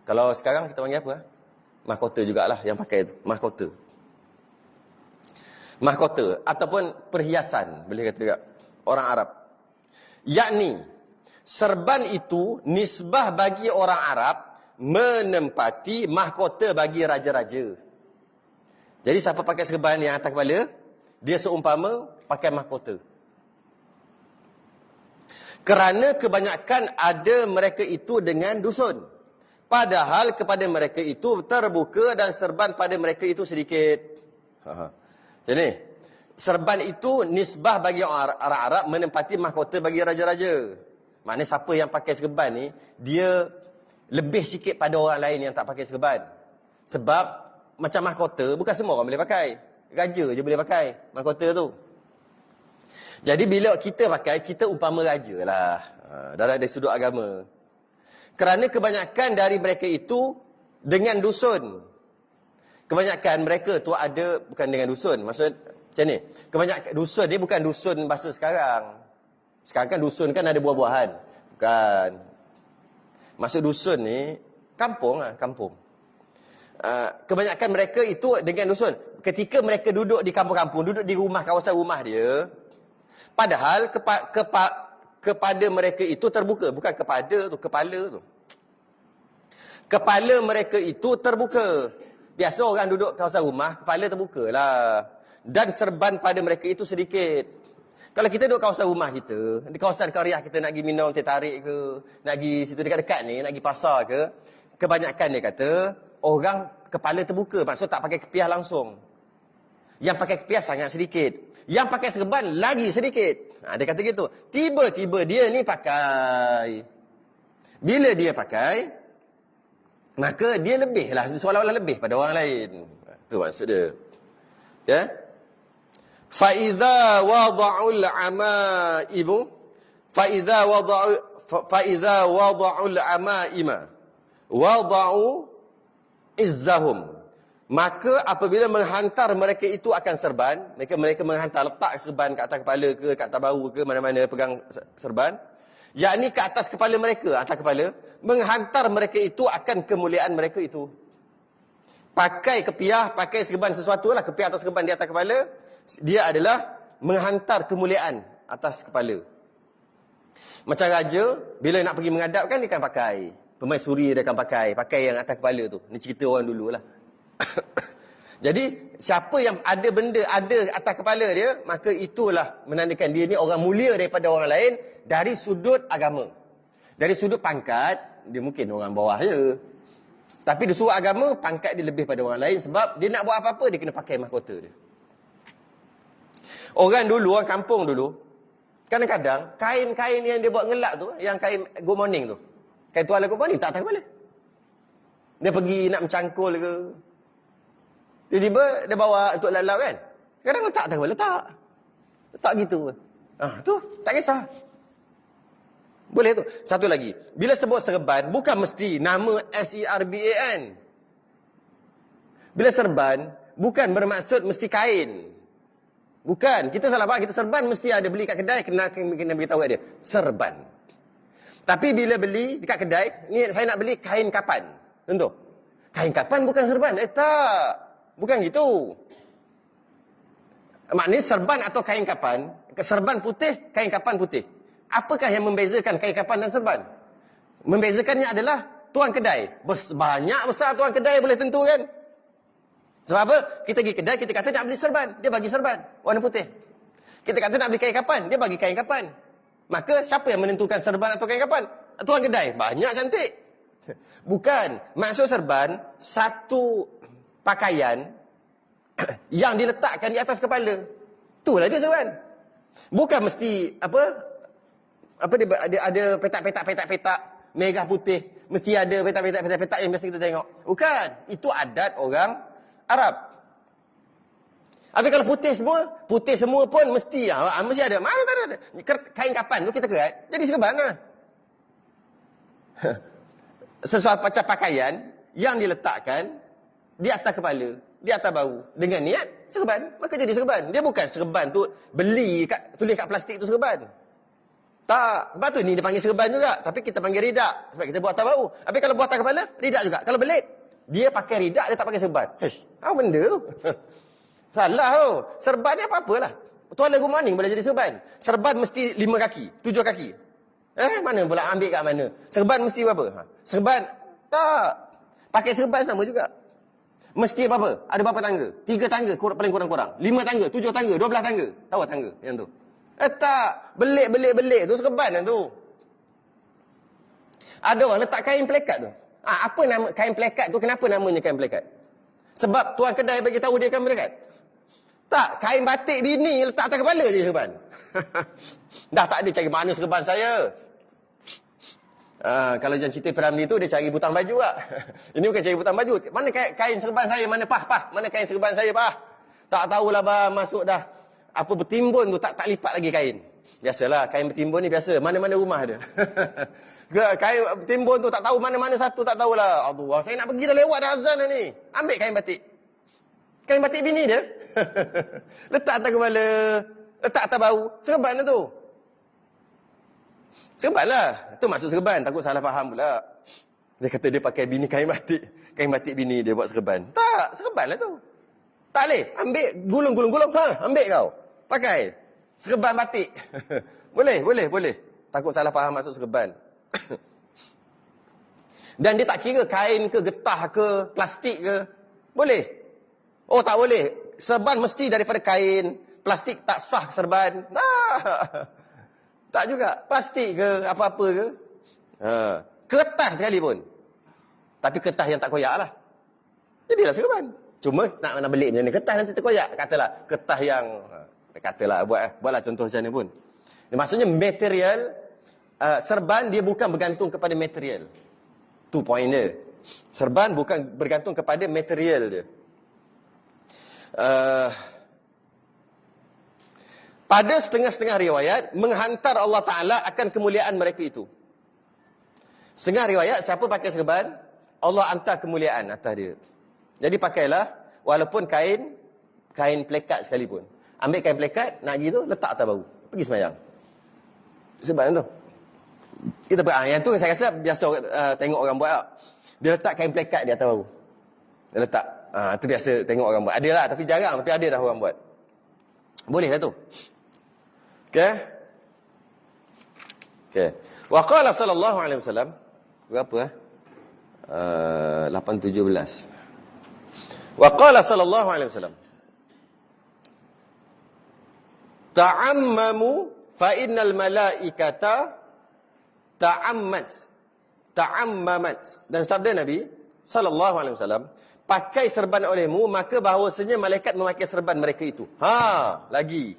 Kalau sekarang kita panggil apa? Mahkota jugalah yang pakai itu. Mahkota ataupun perhiasan, boleh kata juga orang Arab. Yakni serban itu nisbah bagi orang Arab menempati mahkota bagi raja-raja. Jadi siapa pakai serban yang atas kepala, dia seumpama pakai mahkota. Kerana kebanyakan ada mereka itu dengan dusun. Padahal kepada mereka itu terbuka dan serban pada mereka itu sedikit. Jadi, serban itu nisbah bagi orang Arab menempati mahkota bagi raja-raja. Maknanya siapa yang pakai serban ni, dia lebih sikit pada orang lain yang tak pakai serban. Sebab macam mahkota, bukan semua orang boleh pakai. Raja je boleh pakai mahkota tu. Jadi bila kita pakai, kita umpama raja lah. Dari sudut agama. Kerana kebanyakan dari mereka itu dengan dusun. Kebanyakan mereka tu ada, bukan dengan dusun. Maksud macam ni. Kebanyakan dusun ni bukan dusun bahasa sekarang. Sekarang kan dusun kan ada buah-buahan. Bukan. Maksud dusun ni, kampung lah, kampung. Kebanyakan mereka itu dengan dusun. Ketika mereka duduk di kampung-kampung, duduk di rumah, kawasan rumah dia. Padahal kepada mereka itu terbuka. Bukan kepada tu, kepala tu. Kepala mereka itu terbuka. Biasa orang duduk kawasan rumah, kepala terbuka lah. Dan serban pada mereka itu sedikit. Kalau kita duduk kawasan rumah kita, di kawasan Korea kita nak pergi minum teh tarik ke, nak pergi situ dekat-dekat ni, nak pergi pasar ke, kebanyakan dia kata, orang kepala terbuka, maksud tak pakai kepiah langsung. Yang pakai kepiah sangat sedikit. Yang pakai serban lagi sedikit. Dia kata gitu. Tiba-tiba dia ni pakai. Bila dia pakai, maka dia lebih lah. Seolah-olah lebih pada orang lain. Itu maksud dia. Ya? فَإِذَا وَضَعُوا الْعَمَائِمُ فَإِذَا وَضَعُوا الْعَمَائِمَ وَضَعُوا إِزَّهُمْ. Maka apabila menghantar mereka itu akan serban, mereka menghantar, letak serban kat atas kepala ke, kat atas bahu ke, mana-mana pegang serban, yakni ke atas kepala mereka, atas kepala, menghantar mereka itu akan kemuliaan mereka itu. Pakai kepiah, pakai serban sesuatu lah, kepiah atau serban di atas kepala, dia adalah menghantar kemuliaan atas kepala. Macam raja, bila nak pergi menghadap kan dia akan pakai. Permaisuri dia akan pakai yang atas kepala tu. Ni cerita orang dulu lah. Jadi, siapa yang ada benda ada atas kepala dia, maka itulah menandakan dia ni orang mulia daripada orang lain dari sudut agama. Dari sudut pangkat, dia mungkin orang bawah je. Tapi di sudut agama, pangkat dia lebih pada orang lain sebab dia nak buat apa-apa, dia kena pakai mahkota dia. Orang dulu, orang kampung dulu, kadang-kadang kain-kain yang dia buat ngelak tu, yang kain good morning tu, kain tuala good morning, tak atas kepala. Dia pergi nak mencangkul ke, tiba-tiba dia bawa untuk lalau kan. Kadang letak atas kepala, letak gitu. Tu, tak kisah. Boleh tu. Satu lagi, bila sebut serban, bukan mesti nama SERBAN. Bila serban, bukan bermaksud mesti kain. Bukan, kita salah faham. Kita serban mesti ada beli kat kedai, kena beritahu kat dia. Serban. Tapi bila beli dekat kedai, ni saya nak beli kain kapan. Tentu. Kain kapan bukan serban. Tak. Bukan gitu. Maknanya serban atau kain kapan, serban putih, kain kapan putih. Apakah yang membezakan kain kapan dan serban? Membezakannya adalah tuan kedai. Banyak besar tuan kedai boleh tentu kan? Sebab apa? Kita pergi kedai, kita kata nak beli serban. Dia bagi serban, warna putih. Kita kata nak beli kain kapan. Dia bagi kain kapan. Maka siapa yang menentukan serban atau kain kapan? Tuan kedai. Banyak cantik. Bukan. Maksud serban, satu pakaian yang diletakkan di atas kepala. Itulah dia serban. Bukan mesti, dia ada petak-petak merah putih. Mesti ada petak-petak yang biasa kita tengok. Bukan. Itu adat orang Arab. Tapi kalau putih semua pun mesti ada. Mana tak ada. Kain kapan tu kita kerat, jadi serban lah. Sesuatu macam pakaian yang diletakkan di atas kepala, di atas bahu, dengan niat serban, maka jadi serban. Dia bukan serban tu beli tulis kat plastik tu serban. Tak. Sebab tu ni dia panggil serban juga, tapi kita panggil ridak sebab kita buat atas bahu. Tapi kalau buat atas kepala, ridak juga. Kalau belit, dia pakai ridak, dia tak pakai serban. Apa benda tu? Salah tu. Serban ni apa-apalah. Tuala good morning boleh jadi serban. Serban mesti 5 kaki, 7 kaki. Mana pula ambil kat mana? Serban mesti berapa? Serban, tak. Pakai serban sama juga. Mesti apa? Ada berapa tangga? 3 tangga paling kurang-kurang. 5 tangga, 7 tangga, 12 tangga. Tahu tangga yang tu? Tak. Belik tu serban yang tu. Ada orang letak kain plekat tu. Apa nama kain plekat tu? Kenapa namanya kain plekat? Sebab tuan kedai bagi tahu dia kain plekat? Tak, kain batik bini letak atas kepala je serban. Dah tak ada cari mana serban saya. Kalau jangan cerita Piramli tu dia cari butang baju lah. Ini bukan cari butang baju. Mana kain serban saya? Mana pah? Mana kain serban saya pah? Tak tahulah bah, masuk dah. Apa bertimbun tu tak lipat lagi kain. Biasalah kain bertimbun ni biasa. Mana-mana rumah ada. Kain bertimbun tu tak tahu mana-mana satu tak tahulah. Allah, saya nak pergi dah lewat dah azan dah ni. Ambil kain batik. Kain batik bini dia. Letak atas kepala, letak atas bahu. Serban lah tu. Serban lah. Itu maksud serban. Takut salah faham pula. Dia kata dia pakai bini kain batik. Kain batik bini dia buat serban. Tak, serban lah tu. Tak boleh. Ambil gulung. Ambil kau. Pakai. Serban batik. Boleh. Takut salah faham maksud serban. Dan dia tak kira kain ke, getah ke, plastik ke. Boleh. Oh, tak boleh. Serban mesti daripada kain. Plastik tak sah serban. Tak juga. Plastik ke, apa-apa ke. Kertas sekalipun. Tapi kertas yang tak koyak lah. Jadilah serban. Cuma nak belik macam ni. Kertas nanti terkoyak. Katalah kertas yang... Katalah, buatlah contoh macam ni pun. Maksudnya material, serban dia bukan bergantung kepada material. Tu point dia. Serban bukan bergantung kepada material dia. Pada setengah-setengah riwayat, menghantar Allah Ta'ala akan kemuliaan mereka itu. Setengah riwayat, siapa pakai serban, Allah hantar kemuliaan atas dia. Jadi pakailah, walaupun kain plekat sekalipun. Ambil kain plekat, nak pergi tu, letak atas bahu. Pergi sembahyang. Sebab tu. Kita yang tu saya rasa biasa tengok orang buat tak. Dia letak kain plekat di atas bahu. Dia letak. Tu biasa tengok orang buat. Ada lah, tapi jarang. Tapi ada dah orang buat. Boleh lah tu. Okay. Okey. Wa qala sallallahu alaihi wasallam, berapa 8:17. Wa qala sallallahu alaihi wasallam, ta'ammamu fa innal malaikata ta'ammamat. Dan sabda Nabi sallallahu alaihi wasallam, pakai serban olehmu, maka bahawasanya malaikat memakai serban mereka itu. Lagi.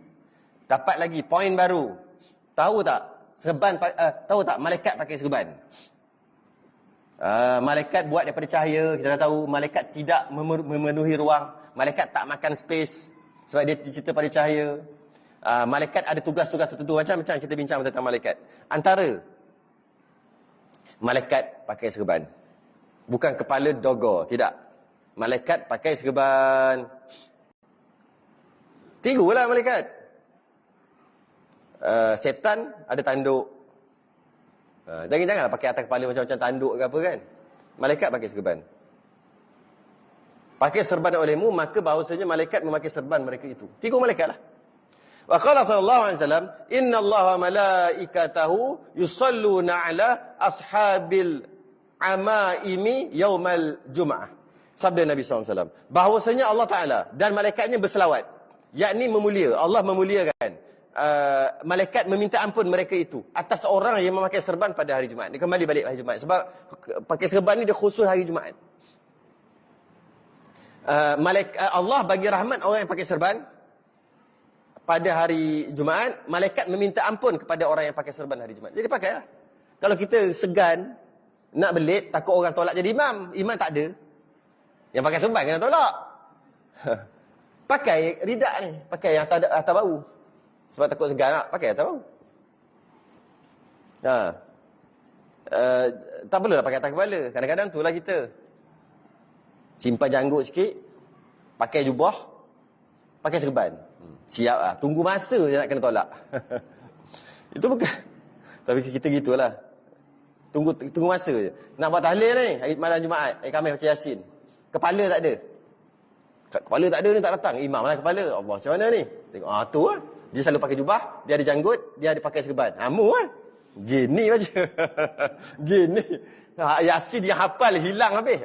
Dapat lagi poin baru. Tahu tak? Tahu tak malaikat pakai serban? Malaikat buat daripada cahaya, kita dah tahu. Malaikat tidak memenuhi ruang. Malaikat tak makan space sebab dia cerita pada cahaya. Malaikat ada tugas-tugas tertentu. Macam-macam kita bincang tentang malaikat. Antara malaikat pakai serban. Bukan kepala dogo, tidak. Malaikat pakai serban. 3 lah malaikat. Setan ada tanduk. Janganlah pakai atas kepala macam-macam tanduk ke apa kan. Malaikat pakai serban. Pakai serban olehmu, maka bahawasanya malaikat memakai serban mereka itu. 3 malaikat lah. Wa qala sallallahu alaihi wasallam, inna Allaha malaikatahu yusalluna ala ashabil amaimi yaumal jum'ah. Sabda Nabi SAW, bahawasanya Allah Ta'ala dan malaikatnya berselawat, yakni memulia. Allah memuliakan malaikat meminta ampun mereka itu atas orang yang memakai serban pada hari Jumaat. Dia kembali balik hari Jumaat sebab pakai serban ni dia khusus hari Jumaat. Allah bagi rahmat orang yang pakai serban pada hari Jumaat. Malaikat meminta ampun kepada orang yang pakai serban hari Jumaat. Jadi pakailah. Kalau kita segan nak belit, takut orang tolak jadi imam. Imam tak ada. Yang pakai serban kena tolak. Pakai ridak ni. Pakai yang atas bau. Sebab takut segan nak pakai atas bau. Tak perlulah pakai atas kepala. Kadang-kadang itulah kita. Simpan janggut sikit. Pakai jubah. Pakai serban. Siap lah. Tunggu masa je nak kena tolak. Itu bukan. Tapi kita gitulah. Tunggu masa je. Nak buat tahlil ni, hari malam Jumaat, Khamis baca Yasin. Kepala tak ada. Kepala tak ada ni, tak datang. Imam lah kepala. Allah, macam mana ni? Tengok, tu lah. Dia selalu pakai jubah, dia ada janggut, dia ada pakai serban. Mu lah. Gini baca. Gini. Yasin dia hafal, hilang habis.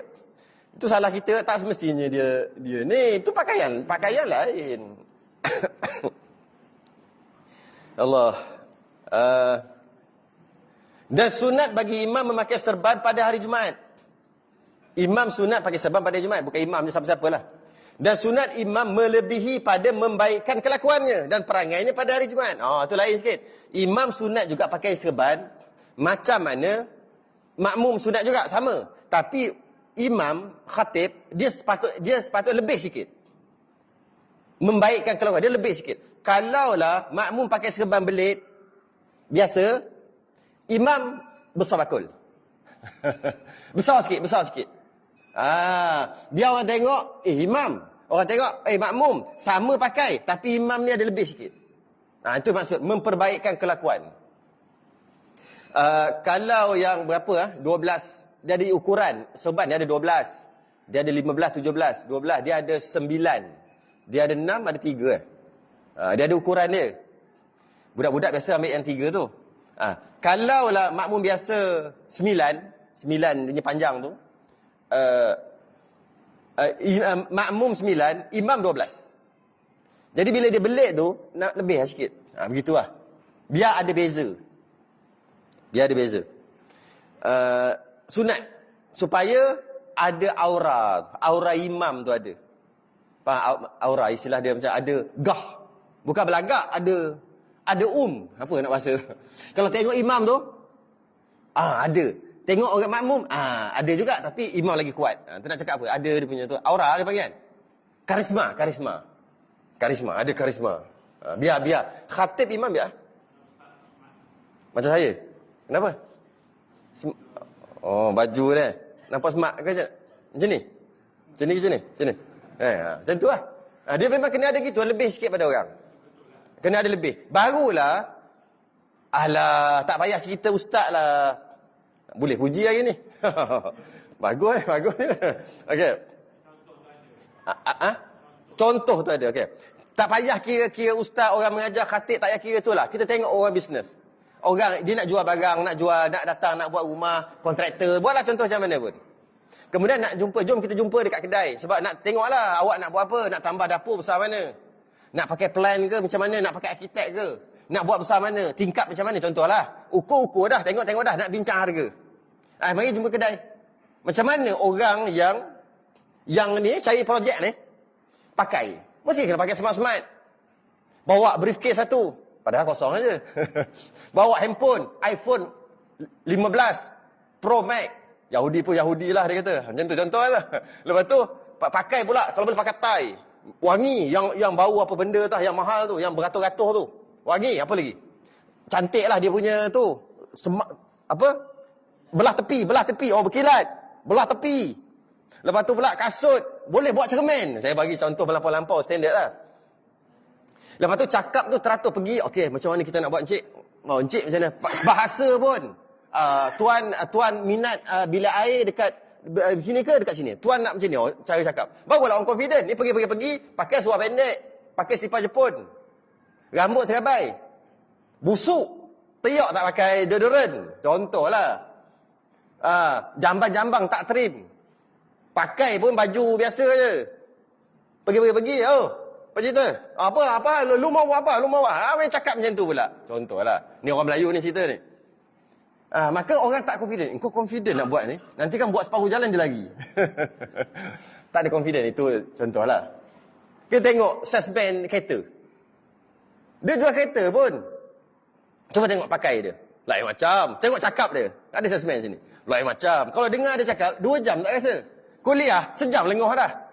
Itu salah kita, tak semestinya dia ni. Itu pakaian lain. Allah. Dan sunat bagi imam memakai serban pada hari Jumaat. Imam sunat pakai serban pada Jumaat. Bukan imam ni siapa-siapa lah. Dan sunat imam melebihi pada membaikkan kelakuannya dan perangainya pada hari Jumaat. Itu lain sikit. Imam sunat juga pakai serban. Macam mana makmum sunat juga, sama. Tapi imam, khatib, dia sepatut lebih sikit. Membaikkan kelakuan, dia lebih sikit. Kalaulah makmum pakai serban belit biasa, imam besar bakul. besar sikit. Biar orang tengok, imam. Orang tengok, makmum sama pakai, tapi imam ni ada lebih sikit. Itu maksud memperbaikkan kelakuan. Kalau yang berapa 12, dia ada ukuran. Serban dia ada 12. Dia ada 15, 17, 12, dia ada 9. Dia ada 6, ada 3. Dia ada ukuran dia. Budak-budak biasa ambil yang 3 tu. Kalaulah makmum biasa 9 punya panjang tu, makmum 9, imam 12. Jadi bila dia belit tu, nak lebih sikit. Begitulah. Biar ada beza. Sunat. Supaya ada aura imam tu ada. Faham? Aura, istilah dia macam ada gah. Bukan belagak, ada apa nak bahasa. Kalau tengok imam tu, ada. Tengok orang makmum, ada juga, tapi imam lagi kuat. Tu nak cakap apa? Ada dia punya tu. Aura dia panggil. Karisma. Ada karisma. Biar. Khatib imam biar. Macam saya. Kenapa? Baju dia. Nampak smart ke macam ni? Macam ni. Macam tu lah. Dia memang kena ada gitu, lebih sikit pada orang. Kena ada lebih. Barulah, tak payah cerita ustaz lah. Boleh puji hari ni. Bagus. Okey. Contoh tu ada. Okey. Tak payah kira ustaz, orang mengajar, khatib, tak payah kira tu lah. Kita tengok orang bisnes. Orang dia nak jual barang, nak datang, nak buat rumah, kontraktor, buatlah contoh macam mana pun. Kemudian nak jumpa, jom kita jumpa dekat kedai. Sebab nak tengoklah awak nak buat apa, nak tambah dapur besar mana. Nak pakai plan ke macam mana, nak pakai arkitek ke. Nak buat besar mana, tingkap macam mana, contohlah. Ukur-ukur dah, tengok-tengok dah, nak bincang harga. Mari jumpa kedai. Macam mana orang yang ni cari projek ni, pakai. Mesti kena pakai smart-smart. Bawa briefcase satu. Padahal kosong aja. Bawa handphone, iPhone 15 Pro Max. Yahudi pun Yahudi lah dia kata. Macam tu contoh lah. Lepas tu, pakai pula, kalau boleh pakai tie. Wangi, yang bau apa benda tu, yang mahal tu, yang beratus-ratus tu. Wangi, apa lagi? Cantik lah dia punya tu. Belah tepi, oh berkilat. Belah tepi. Lepas tu pula kasut, boleh buat cermin. Saya bagi contoh melampau-lampau, standard lah. Lepas tu cakap tu teratur pergi, okey, macam mana kita nak buat encik? Oh, encik macam mana? Bahasa pun. Tuan minat bilik air dekat sini ke dekat sini? Tuan nak macam ni, cara cakap. Barulah orang confident. Ni pergi, pakai seluar pendek, pakai slipper Jepun. Rambut serabai. Busuk. Teriak tak pakai deodorant. Contohlah. Jambang-jambang tak trim. Pakai pun baju biasa je. Pergi, apa cerita? Apa? Lu mau apa? Main cakap macam tu pula. Contohlah. Ni orang Melayu ni cerita ni. Maka orang tak confident. Kau confident nak buat ni? Nanti kan buat separuh jalan dia lagi. Tak ada confident. Itu contohlah. Kita tengok salesman kereta. Dia jual kereta pun. Cuba tengok pakai dia. Lain macam. Tengok cakap dia. Ada salesman sini. Lain macam. Kalau dengar dia cakap, 2 jam tak rasa. Kuliah, sejam lengoh dah.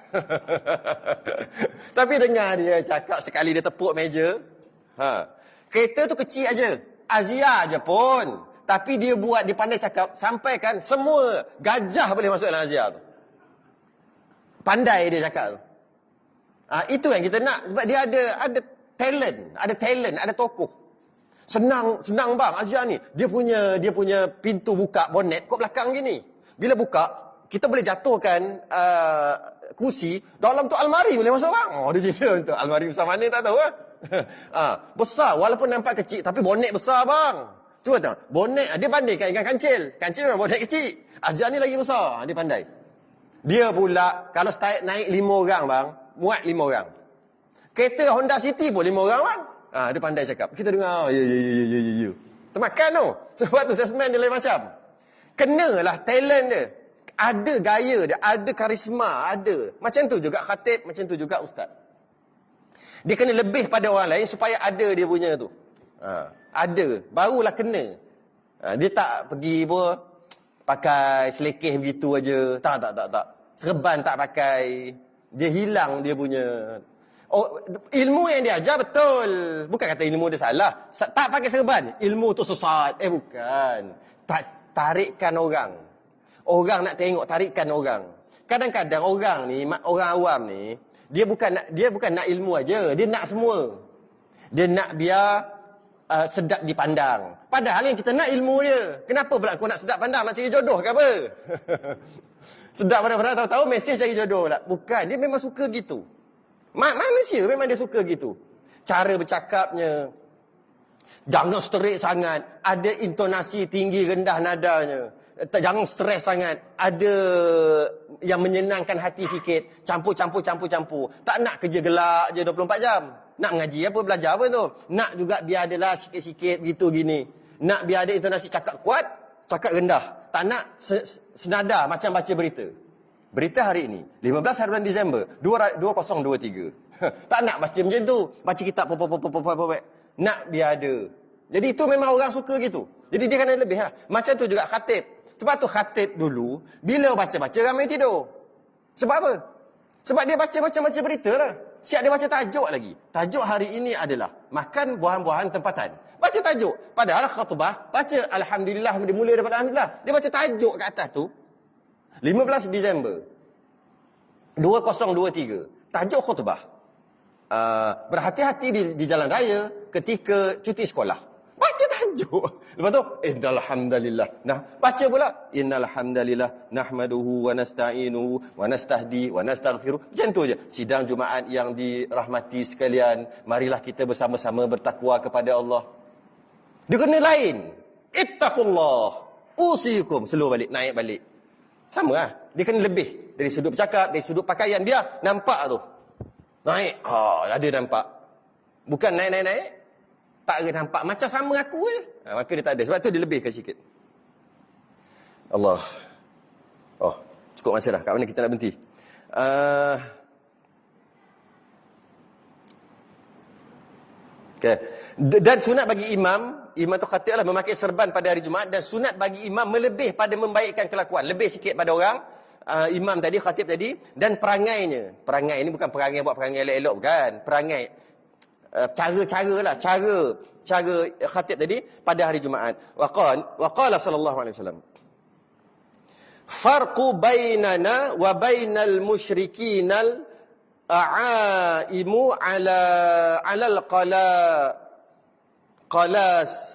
Tapi dengar dia cakap, sekali dia tepuk meja. Kereta tu kecil aja. Asia je pun. Tapi dia pandai cakap, sampaikan semua gajah boleh masuk dalam Asia tu. Pandai dia cakap tu. Itu yang kita nak. Sebab dia ada talent, ada tokoh. Senang bang Asia ni. Dia punya pintu buka bonet kok belakang gini. Bila buka, kita boleh jatuhkan kursi dalam tu almari boleh masuk bang. Dia cerita tu almari besar mana tak tahu besar walaupun nampak kecil tapi bonet besar bang. Cuba tengok. Bonet dia bandingkan dengan kancil. Kancil memang bonet kecil. Asia ni lagi besar. Dia pandai. Dia pula kalau naik 5 orang bang, muat 5 orang. Kereta Honda City pun 5 orang bang. Dia pandai cakap. Kita dengar, ya. Termakan tu. Sebab tu salesman dia lain macam. Kenalah talent dia. Ada gaya dia, ada karisma, ada. Macam tu juga khatib, macam tu juga ustaz. Dia kena lebih pada orang lain supaya ada dia punya tu. Ada. Barulah kena. Dia tak pergi pun pakai selekeh begitu aja. Tak. Serban tak pakai. Dia hilang dia punya... ilmu yang dia ajar betul. Bukan kata ilmu dia salah. Tak pakai serban. Ilmu tu sesat. Bukan. Tarikkan orang. Orang nak tengok, tarikkan orang. Kadang-kadang orang awam ni, dia bukan nak ilmu aja. Dia nak semua. Dia nak biar sedap dipandang. Padahal yang kita nak ilmu dia. Kenapa pula kau nak sedap pandang? Nak cari jodoh ke apa? Sedap pandang tahu-tahu mesej cari jodoh pula. Bukan. Dia memang suka gitu. Manusia memang dia suka gitu. Cara bercakapnya. Jangan straight sangat. Ada intonasi tinggi rendah nadanya. Jangan stres sangat. Ada yang menyenangkan hati sikit. Campur. Tak nak kerja gelak je 24 jam. Nak mengaji apa, belajar apa tu. Nak juga biar adalah sikit-sikit gitu gini. Nak biar ada intonasi cakap kuat, cakap rendah. Tak nak senada macam baca berita. Berita hari ini, 15 hari bulan Disember 2023. Tak nak baca macam tu. Baca kitab nak biar ada. Jadi itu memang orang suka gitu. Jadi dia kena lebih lah. Macam tu juga khatib. Sebab tu khatib dulu, bila baca-baca ramai tidur. Sebab apa? Sebab dia baca macam-macam berita lah. Siap dia baca tajuk lagi. Tajuk hari ini adalah makan buah-buahan tempatan. Baca tajuk. Padahal khutbah, baca Alhamdulillah, dia mula daripada Alhamdulillah. Dia baca tajuk kat atas tu. 15 Disember 2023. Tajuk khutbah. Berhati-hati di jalan raya ketika cuti sekolah. Baca tajuk. Lepas tu, innal hamdalillah. Nah, baca pula, innal hamdalillah nahmaduhu wa nasta'inuhu wa nastahdi wa nastaghfiruh. Macam tu je. Sidang Jumaat yang dirahmati sekalian, marilah kita bersama-sama bertakwa kepada Allah. Dia kena lain. Ittaqullah. Usikum. Seluruh balik, naik balik. Sama lah. Dia kena lebih. Dari sudut bercakap, dari sudut pakaian dia, nampak tu. Naik. Ada nampak. Bukan naik. Tak ada nampak. Macam sama aku je. Maka dia tak ada. Sebab tu dia lebihkan sikit. Allah. Cukup masa dah. Kat mana kita nak berhenti? Okay. Dan sunat bagi imam tu khatib lah memakai serban pada hari Jumaat, dan sunat bagi imam melebih pada membaikkan kelakuan, lebih sikit pada orang imam tadi, khatib tadi, dan perangainya. Perangai ni bukan perangai buat perangai elok-elok, bukan. Perangai cara khatib tadi pada hari Jumaat. Waqala sallallahu alaihi wasallam, farqu bainana wa bainal musyrikinal a'aimu alal qalanis.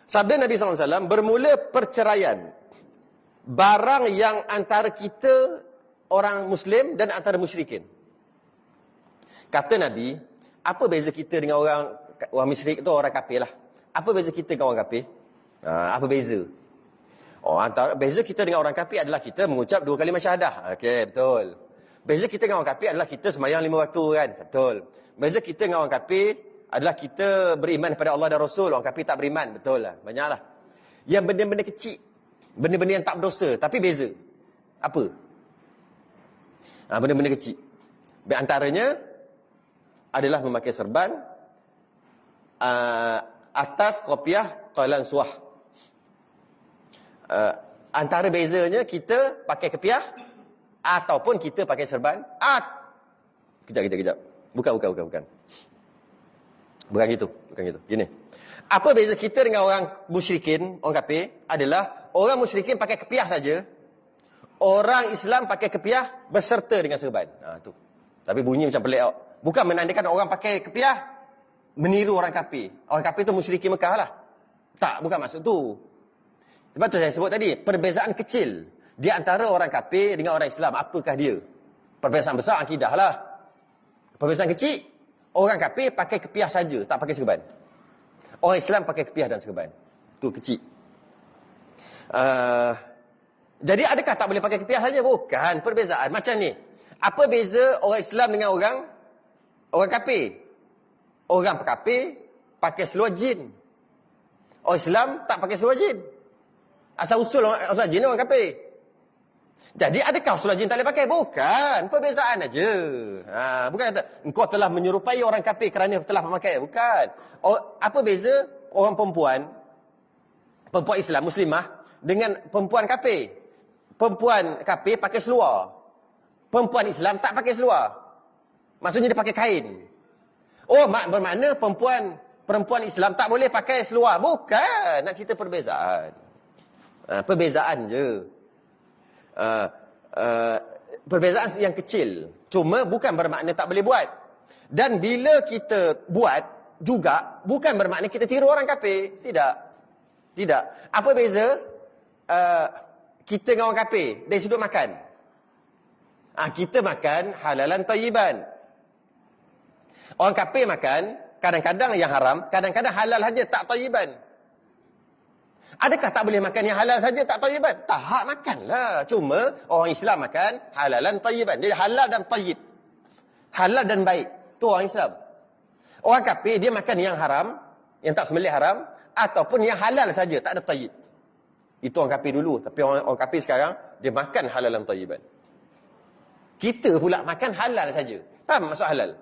Sabda Nabi SAW, bermula perceraian barang yang antara kita orang Muslim dan antara musyrikin. Kata Nabi, apa beza kita dengan orang musyrik tu, orang kafir lah. Apa beza kita dengan orang kafir? Apa beza? Antara beza kita dengan orang kafir adalah kita mengucap 2 kalimah syahadah. Okey, betul. Beza kita dengan orang kafir adalah kita sembahyang 5 waktu, kan? Betul. Beza kita dengan orang kafir adalah kita beriman kepada Allah dan Rasul. Orang kafir tak beriman, betul lah. Banyaklah. Yang benda-benda kecil, benda-benda yang tak berdosa, tapi beza. Apa? Benda-benda kecil. Di antaranya adalah memakai serban atas kopiah qalan suah. Antara bezanya kita pakai kepiah ataupun kita pakai serban. Kejap. Bukan. Bukan gitu. Gini. Apa beza kita dengan orang musyrikin, orang kafir adalah orang musyrikin pakai kepiah saja. Orang Islam pakai kepiah berserta dengan serban. Tu. Tapi bunyi macam pelik. Bukan menandakan orang pakai kepiah meniru orang kafir. Orang kafir tu musyrikin Mekah lah. Tak, bukan maksud tu. Sebab tu saya sebut tadi, perbezaan kecil di antara orang kafir dengan orang Islam. Apakah dia? Perbezaan besar akidah lah. Perbezaan kecil, orang kafir pakai kepiah saja, tak pakai serban. Orang Islam pakai kepiah dan serban. Tu kecil. Jadi adakah tak boleh pakai kepiah saja? Bukan. Perbezaan macam ni. Apa beza orang Islam dengan orang kafir? Orang kafir pakai seluar jin. Orang Islam tak pakai seluar jin. Asal usul seluar jin orang kafir. Jadi adakah seluar jin tak boleh pakai? Bukan. Perbezaan aja. Bukan kata engkau telah menyerupai orang kafir kerana telah memakai. Bukan. Apa beza orang perempuan Islam muslimah dengan perempuan kafir? Perempuan kafir pakai seluar. Perempuan Islam tak pakai seluar. Maksudnya dia pakai kain. Bermakna perempuan Islam tak boleh pakai seluar. Bukan. Nak cerita perbezaan. Perbezaan je. Perbezaan yang kecil. Cuma bukan bermakna tak boleh buat. Dan bila kita buat juga, bukan bermakna kita tiru orang kafir. Tidak. Apa beza kita dengan orang kafir dari sudut makan? Kita makan halalan tayyiban. Orang kafir makan kadang-kadang yang haram, kadang-kadang halal saja, tak tayyiban. Adakah tak boleh makan yang halal saja, tak tayyiban? Tak, makanlah. Cuma orang Islam makan halalan tayyiban. Dia halal dan tayyib. Halal dan baik. Tu orang Islam. Orang kafir dia makan yang haram, yang tak sembelih haram, ataupun yang halal saja, tak ada tayyib. Itu orang kafir dulu. Tapi orang kafir sekarang, dia makan halalan tayyiban. Kita pula makan halal saja. Faham maksud halal?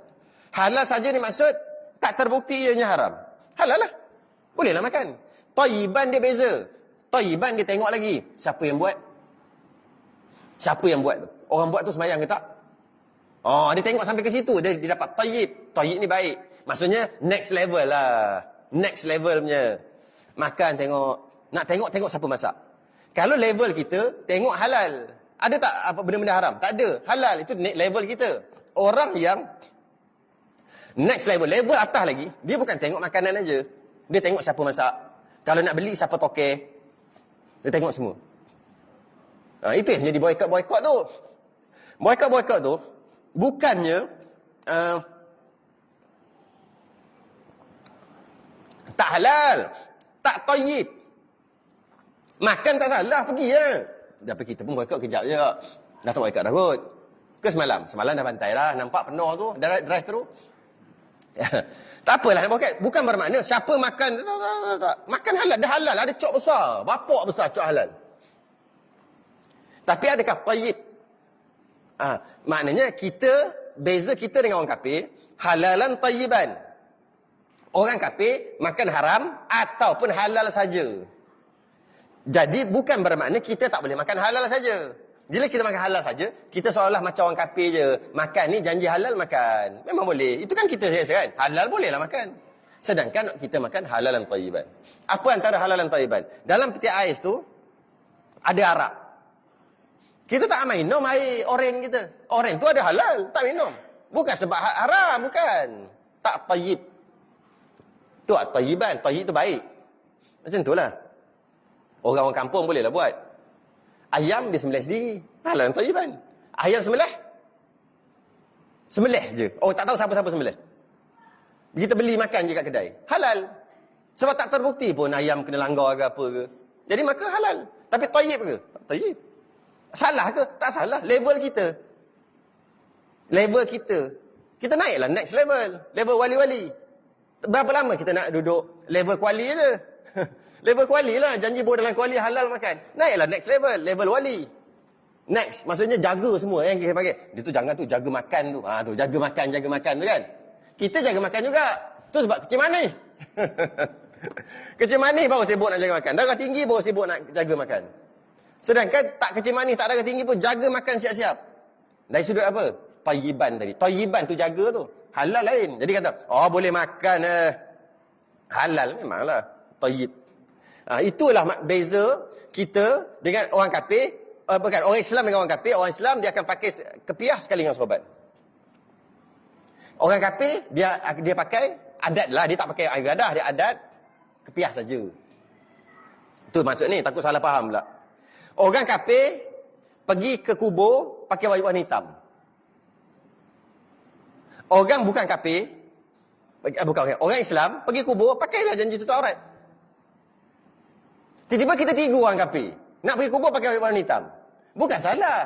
Halal saja ni maksud tak terbukti ianya haram. Halal lah. Bolehlah makan. Tayyiban dia beza. Tayyiban dia tengok lagi. Siapa yang buat? Siapa yang buat tu? Orang buat tu sembahyang ke tak? Dia tengok sampai ke situ. Dia dapat tayyib. Tayyib ni baik. Maksudnya next level lah. Next level punya. Makan tengok. Nak tengok siapa masak. Kalau level kita, tengok halal. Ada tak apa benda-benda haram? Tak ada. Halal. Itu level kita. Orang yang next level atas lagi, dia bukan tengok makanan aja. Dia tengok siapa masak. Kalau nak beli, siapa tokeh. Dia tengok semua. Itu yang jadi boykot tu. Boykot tu, bukannya halal, tak tayyib. Makan tak salah, pergi je. Tapi kita pun boycott kejap je. Dah tak boycott dah kot. Ke semalam? Semalam dah bantai dah. Nampak penuh tu. Drive thru. Tak apalah nak boycott. Bukan bermakna siapa makan. Tak. Makan halal. Dah halal. Ada cok besar. Bapak besar cok halal. Tapi adakah tayyib? Maknanya beza kita dengan orang kafir, halalan tayyiban. Orang kafir makan haram ataupun halal saja. Jadi bukan bermakna kita tak boleh makan halal saja. Bila kita makan halal saja, kita seolah macam orang kafir je. Makan ni janji halal makan. Memang boleh. Itu kan kita biasa kan. Halal bolehlah makan. Sedangkan kita makan halal dan tayyiban. Apa antara halal dan tayyiban? Dalam peti ais tu ada arak. Kita tak minum air oren kita. Oren tu ada halal, tak minum. Bukan sebab haram, bukan. Tak tayyib. Tu tayyiban. Tayyib tu baik. Macam tu lah. Orang-orang kampung bolehlah buat. Ayam dia sembelih sendiri. Halal dan tayyiban. Ayam sembelih. Sembelih je. Oh, tak tahu siapa-siapa sembelih. Kita beli makan je kat kedai. Halal. Sebab tak terbukti pun ayam kena langgar ke apa ke. Jadi maka halal. Tapi tayyib ke? Tak tayyib. Salah ke? Tak salah. Level kita. Level kita. Kita naiklah next level. Level wali-wali. Berapa lama kita nak duduk level kuali je? Level kuali lah. Janji bawa dalam kuali halal makan. Naiklah next level. Level wali. Next. Maksudnya jaga semua yang kita panggil. Dia tu jangan tu jaga makan tu. Tu jaga makan tu kan. Kita jaga makan juga. Tu sebab kecil manis. Kecil manis baru sibuk nak jaga makan. Darah tinggi baru sibuk nak jaga makan. Sedangkan tak kecil manis, tak darah tinggi pun jaga makan siap-siap. Dari sudut apa? Tayyiban tadi. Tayyiban tu jaga tu. Halal lain. Jadi kata, boleh makan. Halal memanglah. Tayyib. Itulah beza kita dengan orang kafir. Bukan, orang Islam dengan orang kafir. Orang Islam dia akan pakai kepiah sekali dengan sorban. Orang kafir dia pakai adat lah. Dia tak pakai ibadah. Dia adat kepiah saja. Itu maksud ni. Takut salah faham pula. Orang kafir pergi ke kubur pakai baju warna hitam. Orang bukan kafir, orang Islam pergi kubur pakailah janji tutup aurat. Tiba-tiba kita tiga orang kafir nak pergi kubur pakai baju warna hitam. Bukan salah.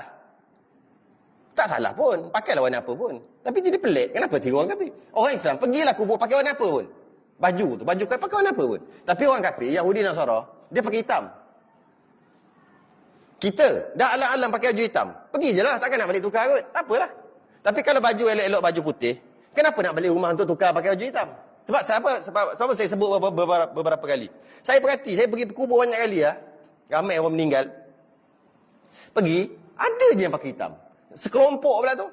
Tak salah pun, pakailah warna apa pun. Tapi jadi pelik, kenapa tiga orang kafir? Orang Islam pergilah kubur pakai warna apa pun. Baju kan pakai warna apa pun. Tapi orang kafir, Yahudi Nasara, dia pakai hitam. Kita dah alam-alam pakai baju hitam. Pergi je lah. Takkan nak balik tukar kot. Tak apalah. Tapi kalau baju elok-elok baju putih, kenapa nak balik rumah untuk tukar pakai baju hitam? Sebab saya sebut beberapa kali. Saya pergi kubur banyak kali lah. Ramai orang meninggal. Pergi, ada je yang pakai hitam. Sekelompok pula tu.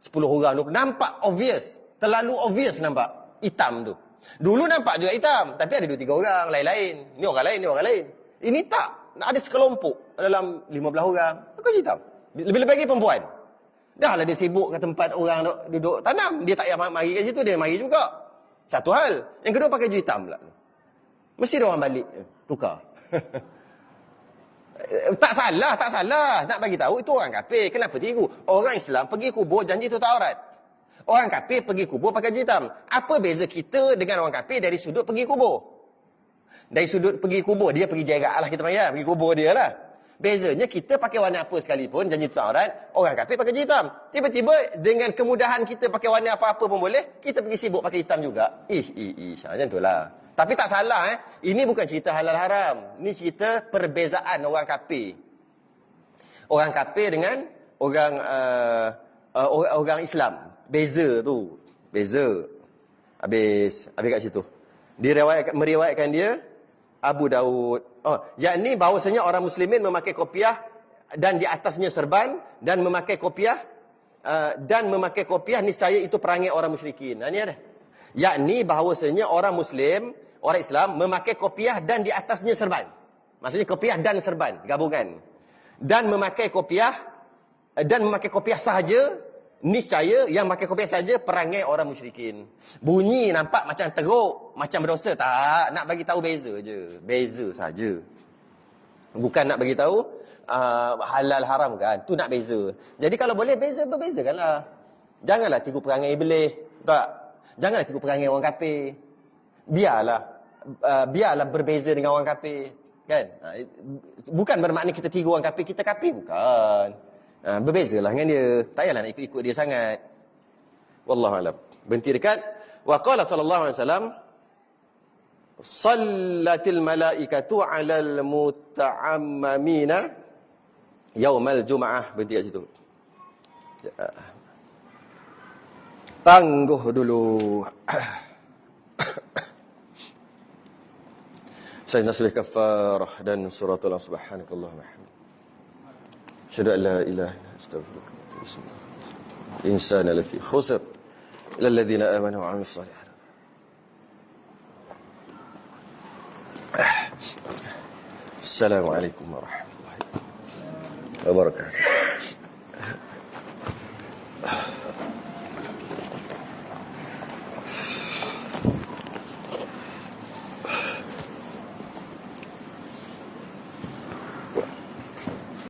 10 orang tu. Nampak obvious. Terlalu obvious nampak. Hitam tu. Dulu nampak juga hitam. Tapi ada 2-3 orang. Lain-lain. Ni orang lain, ni orang lain. Ini tak. Ada sekelompok dalam 15 orang. Pakai hitam. Lebih-lebih lagi perempuan. Dah lah dia sibuk ke tempat orang duduk tanam. Dia tak payah mari kat situ. Dia mari juga. Satu hal. Yang kedua pakai baju hitam pula. Mesti dia orang balik. Tukar. Tak salah. Nak bagi tahu itu orang kafir. Kenapa tiru? Orang Islam pergi kubur janji tutup aurat. Orang kafir pergi kubur pakai baju hitam. Apa beza kita dengan orang kafir dari sudut pergi kubur? Dari sudut pergi kubur, dia pergi jarak lah kita panggil, pergi kubur dia lah. Bezanya kita pakai warna apa sekalipun, janji tutup aurat, orang kafir pakai baju hitam. Tiba-tiba dengan kemudahan kita pakai warna apa-apa pun boleh, kita pergi sibuk pakai hitam juga. Macam tu lah. Tapi tak salah Ini bukan cerita halal haram. Ini cerita perbezaan orang kafir. Orang kafir dengan orang Islam. Beza tu. Beza. Habis kat situ. Meriwayatkan dia Abu Daud. Yakni bahawasanya orang muslimin memakai kopiah dan di atasnya serban dan memakai kopiah niscaya itu perangai orang musyrikin. Ini ada. Yakni bahawasanya orang muslim, orang Islam memakai kopiah dan di atasnya serban. Maksudnya kopiah dan serban, gabungan. Dan memakai kopiah sahaja, niscaya yang pakai kopiah saja perangai orang musyrikin. Bunyi nampak macam teruk, macam berdosa. Tak, nak bagi tahu beza je. Beza saja. Bukan nak bagi tahu halal haram kan. Tu nak beza. Jadi kalau boleh beza, berbezakanlah. Janganlah tiru perangai iblis. Tak. Janganlah tiru perangai orang kafir. Biarlah biarlah berbeza dengan orang kafir, kan? Bukan bermakna kita tiru orang kafir, kita kafir, bukan. Berbezalah dengan dia. Tak payahlah nak ikut-ikut dia sangat. Wallahu alam. Berhenti dekat wa qala sallallahu alaihi wasallam sallatil malaikatu 'alal muta'ammimina yaumal jum'ah. Berhenti kat situ. Tangguh dulu. Saya nasbih kafarah dan suratul subhanakallah wa bihamdika. Asyhadu an la ilaha illa anta astaghfiruka wa atubu ilaik. Insana lafi khusr illa alladhina amanu wa 'amilus shalihat. Assalamualaikum warahmatullahi wabarakatuh.